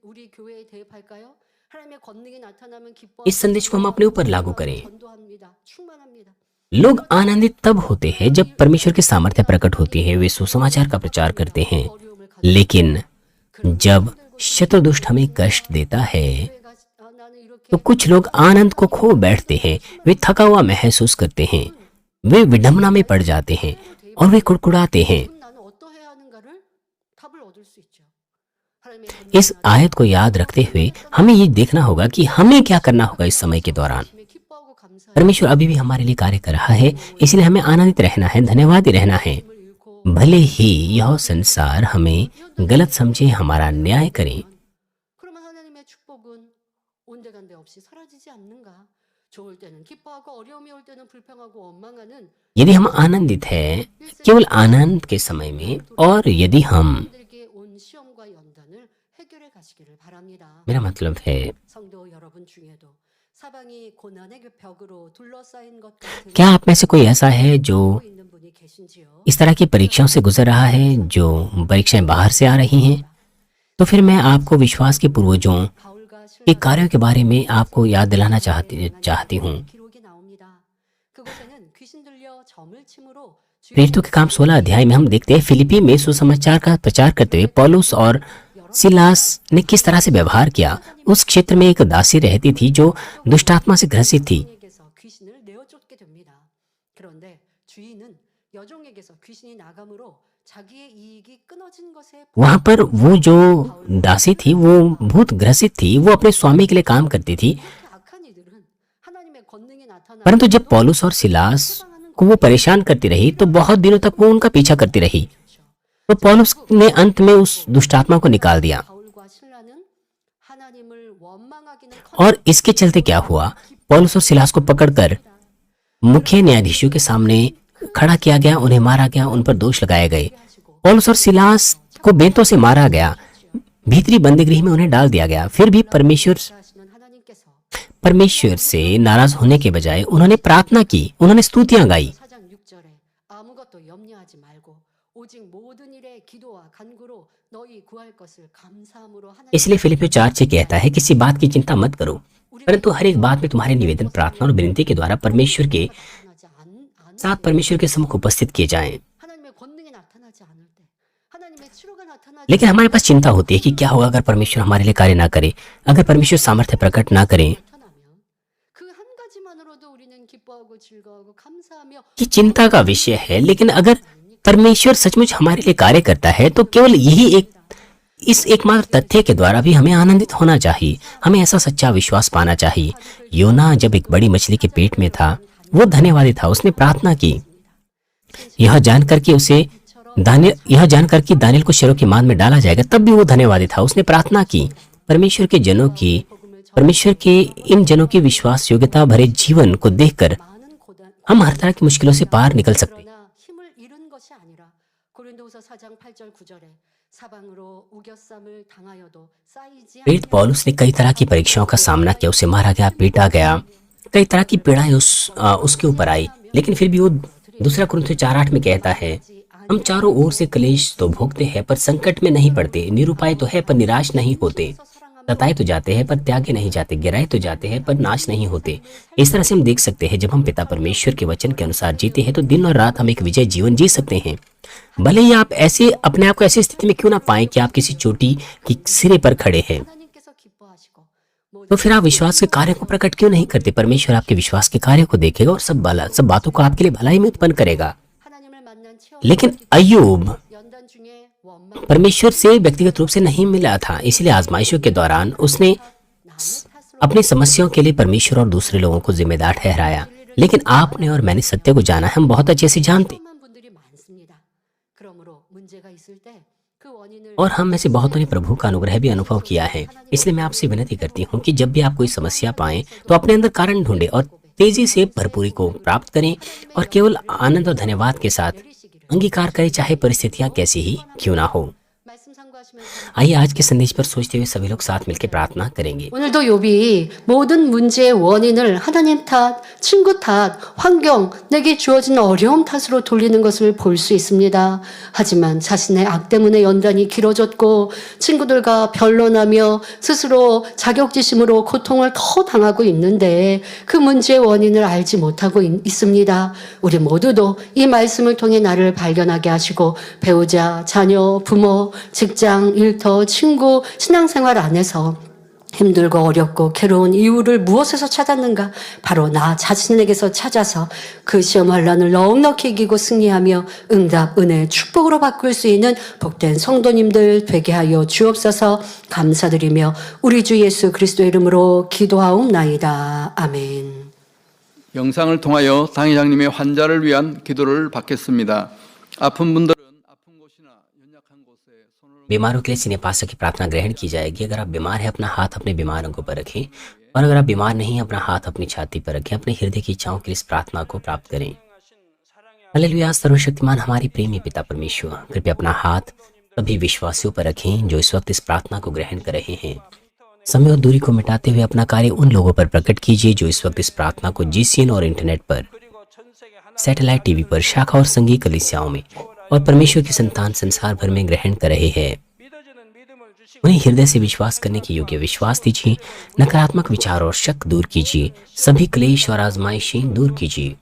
우리 교회에 대입할까요? 하나님의 권능이 나타나면 기뻐. इस संदेश को हम अपने ऊपर लागू करें। 전도합니다. 충만합니다. लोग आनंदित तब होते हैं जब परमेश्वर की सामर्थ्य प्रकट होती है, वे सुसमाचार का प्रचार करते हैं। 어려움을 가지고 लेकिन जब शत्रु दुष्ट हमें कष्ट देता है 나는 이렇게 तो कुछ लोग आनंद को खो बैठते हैं। वे थका हुआ महसूस करते हैं, वे विडंबना में पड़ जाते हैं और वे कुड़कुड़ाते हैं। 그럼 나는 어떠해야 하는가를 답을 얻을 수 있죠. 하나님의 इस आयत को याद रखते हुए हमें ये देखना होगा कि हमें क्या करना होगा इस समय के दौरान। 권능에 기뻐하고 감사해. परमेश्वर अभी भी हमारे लिए कार्य कर रहा है, इसलिए हमें आनंदित रहना है, धन्यवादी रहना है। 잃고 भले ही यह संसार हमें गलत समझे, हमारा न्याय करे, 그러면 하나님의 축복은 온데간데 없이 사라지지 않는가? 좋을 때는 기뻐하고 어려움이 올 때는 불평하고 원망하는 यदि हम आनंदित हैं केवल आनंद के समय में, और यदि हम, 들에게 온 시험과 연단을 해결해 가시기를 바랍니다. मेरा मतलब है, 성도 여러분 중에도 사방이 고난의 벽으로 둘러싸인 것 같은 क्या आप में से कोई ऐसा है जो 있는 분이 계신지요? इस तरह की परीक्षाओं से गुजर रहा है, जो परीक्षाएं बाहर से आ रही हैं? तो फिर मैं आपको विश्वास के पूर्वजों 바울과 के 실라가 कार्यों के बारे में आपको याद दिलाना चाहती हूँ। 기록이 나옵니다. 그곳에는 귀신 들려 점을 침으로 प्रेरितों के काम 16 अध्याय में हम देखते हैं फिलिपी में सुसमाचार का प्रचार करते हुए पौलुस और सिलास ने किस तरह से व्यवहार किया। उस क्षेत्र में एक दासी रहती थी जो दुष्टात्मा से ग्रसित थी। 여종에게서 귀신을 내어쫓게 됩니다. 그런데 주인은 여종에게서 귀신이 나감으로 자기의 이익이 끊어진 것에 वहां पर वो जो दासी थी वो भूत ग्रसित थी, वो अपने स्वामी के लिए काम करती थी। 그렇게 악한 이들은 하나님의 권능이 나타나 परंतु जब पौलुस और सिलास को वो परेशान करती रही तो बहुत दिनों तक वो उनका पीछा करती रही। तो पौलुस ने अंत में उस दुष्टात्मा को निकाल दिया। 바울과 신라는 하나님을 원망하기는 और इसके चलते क्या हुआ, पौलुस और सिलास को पकड़कर मुख्य न्यायाधीशों के सामने खड़ा किया गया, उन्हें मारा गया, उन पर दोष लगाए गए। पौलुस और सिलास को बेंतों से मारा गया, भीतरी बंदीगृह में उन्हें डाल दिया गया। फिर भी 하시는 하나님께서 परमेश्वर से नाराज होने के बजाय उन्होंने प्रार्थना की, उन्होंने स्तुतियां गाई। 4장 6절에 아무것도 염려하지 말고 오직 모든 일에 기도와 간구로 너희 구할 것을 감사함으로 하나님 इसलिए फिलिपियों 4:6 कहता है किसी बात की चिंता मत करो, परंतु हर एक बात में तुम्हारे निवेदन, प्रार्थना और विनती के द्वारा परमेश्वर के 나타나지 않 साथ परमेश्वर के सम्मुख उपस्थित किए जाएं। 하나님의 권능이 나타나지 않을 때 하나님의 치료가 나타나지 लेकिन हमारे पास चिंता होती है कि क्या होगा अगर परमेश्वर हमारे लिए कार्य ना करे, अगर परमेश्वर सामर्थ्य प्रकट ना करे। 나타나면 그 한 가지만으로도 우리는 기뻐하고 즐거워하고 감사하며 ये चिंता का विषय है, लेकिन अगर परमेश्वर सचमुच हमारे लिए कार्य करता है तो केवल यही इस एकमात्र तथ्य के द्वारा भी हमें आनंदित होना चाहिए। हमें ऐसा सच्चा विश्वास पाना चाहिए। योना जब एक बड़ी मछली के पेट में था वो धन्यवादी था, उसने प्रार्थना की। यह जानकर कि दानियल को शेरों की मान में डाला जाएगा, तब भी वो धन्यवादी था, उसने प्रार्थना की। परमेश्वर के इन जनों की विश्वास योग्यता भरे जीवन को देखकर 많은 고단 हम हर तरह की मुश्किलों से पार निकल सकते हैं। 그러나 힘을 잃은 것이 아니라 고린도후서 4장 8절 9절에 사방으로 우겨쌈을 당하여도 쌓이지 प्रेरित पौलुस ने कई तरह की परीक्षाओं का सामना किया, उसे मारा गया, पीटा गया, कई तरह की पीड़ाएं उसके ऊपर आई, लेकिन फिर भी वो दूसरा कुरिन्थियों 4:8 में कहता है, हम चारों ओर से क्लेश तो भोगते हैं पर संकट में नहीं पड़ते, निरुपाय तो है पर निराश नहीं होते, सताए तो जाते हैं पर त्यागे नहीं जाते, गिराए तो जाते हैं पर नाश नहीं होते। इस तरह से हम देख सकते हैं जब हम पिता परमेश्वर के वचन के अनुसार जीते हैं तो दिन और रात हम एक विजय जीवन जी सकते हैं। भले ही आप ऐसे अपने आप को ऐसी स्थिति में क्यों ना पाएं कि आप किसी चोटी की सिरे पर खड़े हैं, 하나님께서 기뻐하시고 तो फिर आप विश्वास के कार्य को प्रकट क्यों नहीं करते? परमेश्वर आपके विश्वास के कार्य को देखेगा और सब बातों को आपके लिए भलाई में उत्पन्न करेगा। 하나님을 만난 लेकिन 체험이 अय्यूब 연단 중에 원망 परमेश्वर से व्यक्तिगत रूप से नहीं मिला था, इसलिए आजमाइशों के दौरान उसने 남의 탓으로 अपनी समस्याओं के लिए परमेश्वर और दूसरे लोगों को जिम्मेदार ठहराया। लेकिन आपने और मैंने सत्य को जाना है, हम बहुत अच्छे से जानते हैं। 한 분들이 많습니다. 그러므로 문제가 있을 때 그 원인을 और हम में से बहुतों ने प्रभु का अनुग्रह भी अनुभव किया है। इसलिए मैं आपसे विनती करती हूँ कि जब भी आप कोई समस्या पाएं तो अपने अंदर कारण ढूंढें और तेजी से भरपूरी को प्राप्त करें और केवल आनंद और धन्यवाद के साथ अंगीकार करें, चाहे परिस्थितियां कैसी ही क्यों ना हो। 말씀 참고하시면서 आइए आज के संदेश पर सोचते हुए सभी लोग साथ मिलकर प्रार्थना करेंगे। 오늘도 욥이 모든 문제의 원인을 하나님 탓, 친구 탓, 환경, 내게 주어진 어려움 탓으로 돌리는 것을 볼 수 있습니다. 하지만 자신의 악 때문에 연단이 길어졌고 친구들과 변론하며 스스로 자격지심으로 고통을 더 당하고 있는데 그 문제의 원인을 알지 못하고 있습니다. 우리 모두도 이 말씀을 통해 나를 발견하게 하시고 배우자, 자녀, 부모, 직장, 일터, 친구, 신앙생활 안에서 힘들고 어렵고 괴로운 이유를 무엇에서 찾았는가? 바로 나 자신에게서 찾아서 그 시험 환란을 넉넉히 이기고 승리하며 응답, 은혜, 축복으로 바꿀 수 있는 복된 성도님들 되게 하여 주옵소서. 감사드리며 우리 주 예수 그리스도의 이름으로 기도하옵나이다. 아멘. 영상을 통하여 당회장님의 환자를 위한 기도를 받겠습니다. 아픈 분들은 아픈 곳이나 연약한 곳에 손을 बीमारों के लिए सिनेपास्टर की प्रार्थना ग्रहण की जाएगी। अगर आप बीमार हैं अपना हाथ अपने बीमार अंगों पर रखें, और अगर आप बीमार नहीं हैं अपना हाथ अपनी छाती पर रखें। अपने हृदय की इच्छाओं के लिए इस प्रार्थना को प्राप्त करें। हालेलुया। सर्वशक्तिमान हमारी प्रेमी पिता परमेश्वर, कृपया अपना हाथ सभी विश्वासियों पर रखें जो इस वक्त इस प्रार्थना को ग्रहण कर रहे हैं। समय और दूरी को मिटाते हुए अपना कार्य उन लोगों पर प्रकट कीजिए जो इस वक्त इस प्रार्थना को GCN और इंटरनेट पर, सैटेलाइट टीवी पर, शाखा और संघीय कलीसियाओं में और परमेश्वर की संतान संसार भर में ग्रहण कर रहे हैं। उन्हें हृदय से विश्वास करने की योग्य विश्वास दीजिए। नकारात्मक विचार और शक दूर कीजिए। सभी क्लेश और आजमाइशें दूर कीजिए।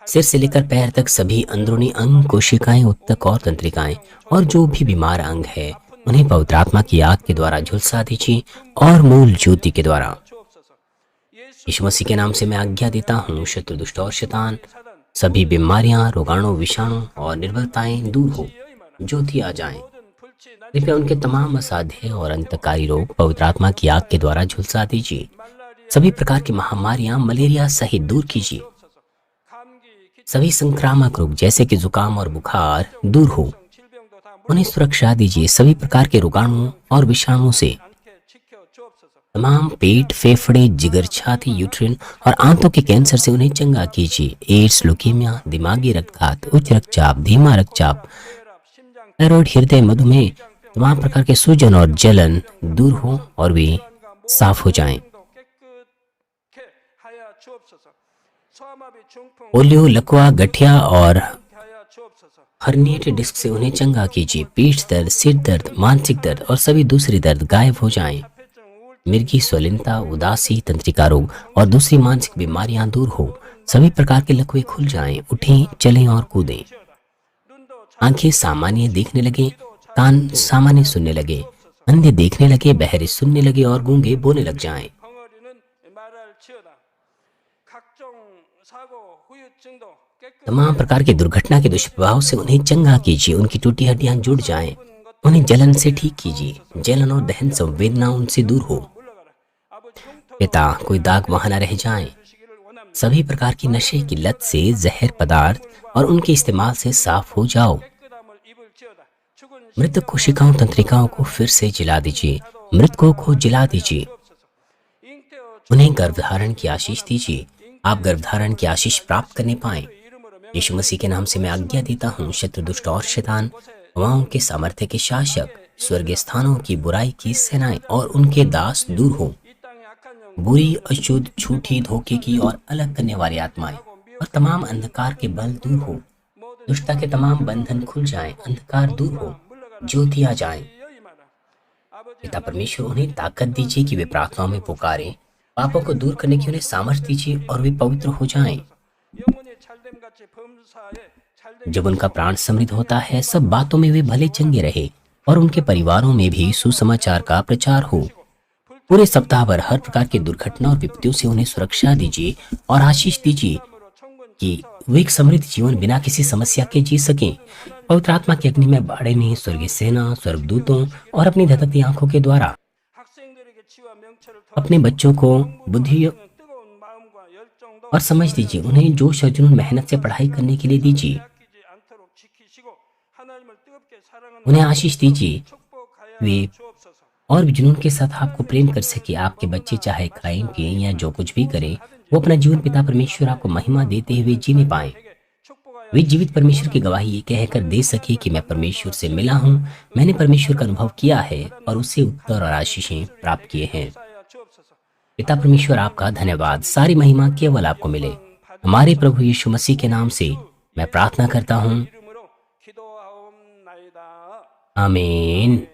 सिर से लेकर पैर तक सभी अंदरूनी अंग, कोशिकाएं, उत्तक और तंत्रिकाएं और जो भी बीमार अंग है उन्हें पवित्र आत्मा की आग के द्वारा झुलसा दीजिए और मूल ज्योति के द्वारा। यीशु मसीह के नाम से मैं आज्ञा देता हूँ, शत्रु, दुष्ट और शैतान, सभी बीमारियां, रोगाणु, विषाणु और निर्बलताएं दूर हो, ज्योति आ जाएं। कृपया उनके तमाम असाध्य और अंतकारी रोग पवित्र आत्मा की आग के द्वारा झुलसा दीजिए। सभी प्रकार की महामारियां, मलेरिया सहित दूर कीजिए। सभी संक्रामक रोग जैसे कि जुकाम और बुखार दूर हो, उन्हें सुरक्षा दीजिए। सभी प्रकार के रोगाणुओं और विषाणुओं से, तमाम पेट, फेफड़े, जिगर, छाती, यूट्रिन और आंतों के कैंसर से उन्हें चंगा कीजिए। एड्स, लुकीमिया, दिमागी रक्तघात, उच्च रक्तचाप, धीमा रक्तचाप, थायराइड, हृदय, मधुमेह, तमाम प्रकार के सूजन और जलन दूर हो और वे साफ हो जाएं। पोलियो, लकवा, गठिया और हर्निएटेड डिस्क से उन्हें चंगा कीजिए। पीठ दर्द, सिर दर्द, मानसिक दर्द और सभी दूसरी दर्द गायब हो जाएं। मिर्गी, स्वलिनता, उदासी, तंत्रिका रोग और दूसरी मानसिक बीमारियां दूर हो। सभी प्रकार के लकवे खुल जाएं। उठें, चलें और कूदें। आंखें सामान्य देखने लगे, कान सामान्य सुनने लगे, अंधे देखने लगे, बहरे सुनने लगे और गूंगे बोलने लग जाएं। तमाम प्रकार की दुर्घटना के दुष्प्रभाव से उन्हें चंगा कीजिए। उनकी टूटी हड्डियां जुड़ जाएं। उन्हें जलन से ठीक कीजिए। जलन और दहन संवेदना उनसे दूर हो। पिता, कोई दाग वहां न रह जाएं। सभी प्रकार की नशे की लत से, जहर पदार्थ और उनके इस्तेमाल से साफ हो जाओ। मृतक कोशिकाओं, तंत्रिकाओं को फिर से जिला दीजिए। मृतकों को जिला दीजिए। उन्हें गर्भधारण की आशीष दीजिए। आप गर्भधारण की आशीष प्राप्त करने पाएं। यीशु मसीह के नाम से मैं आज्ञा देता हूँ, शत्रु, दुष्ट और शैतान, हवाओं के सामर्थ्य के शासक, स्वर्गीय स्थानों की बुराई की सेनाएं और उनके दास दूर हो। बुरी, अशुद्ध, झूठी, धोखे की और अलग करने वाली आत्माएं और तमाम अंधकार के बल दूर हो, दुष्टता के तमाम बंधन खुल जाएं, अंधकार दूर हो, ज्योति आ जाए। पिता परमेश्वर उन्हें ताकत दीजिए कि वे प्रार्थनाओं में पुकारें, पापों को दूर करने की उन्हें सामर्थ्य दीजिए और वे पवित्र हो जाएं। जब उनका प्राण समृद्ध होता है, सब बातों में वे भले चंगे रहे और उनके परिवारों में भी सुसमाचार का प्रचार हो। पूरे सप्ताह भर हर प्रकार की दुर्घटना और विपत्तियों से उन्हें सुरक्षा दीजिए और आशीष दीजिए कि वे एक समृद्ध जीवन बिना किसी समस्या के जी सकें। पवित्र आत्मा की अग्नि में बाड़े में स्वर्गीय सेना, स्वर्गदूतों और अपनी धधकती आंखों के द्वारा अपने बच्चों को बुद्धि और समझ दीजिए। उन्हें जोश और जुनून मेहनत से पढ़ाई करने के लिए दीजिए। उन्हें आशीष दीजिए वे और भी जुनून के साथ आपको प्रेम कर सके। आपके बच्चे चाहे खाएं पिएं या जो कुछ भी करें, वो अपना जीवन पिता परमेश्वर आपको महिमा देते हुए जीने पाए। वे जीवित परमेश्वर की गवाही ये कहकर दे सके कि मैं परमेश्वर से मिला हूँ, मैंने परमेश्वर का अनुभव किया है और उससे उत्तर और आशीषें प्राप्त किए हैं। पिता परमेश्वर आपका धन्यवाद। सारी महिमा केवल आपको मिले। हमारे प्रभु यीशु मसीह के नाम से मैं प्रार्थना करता हूँ, आमीन।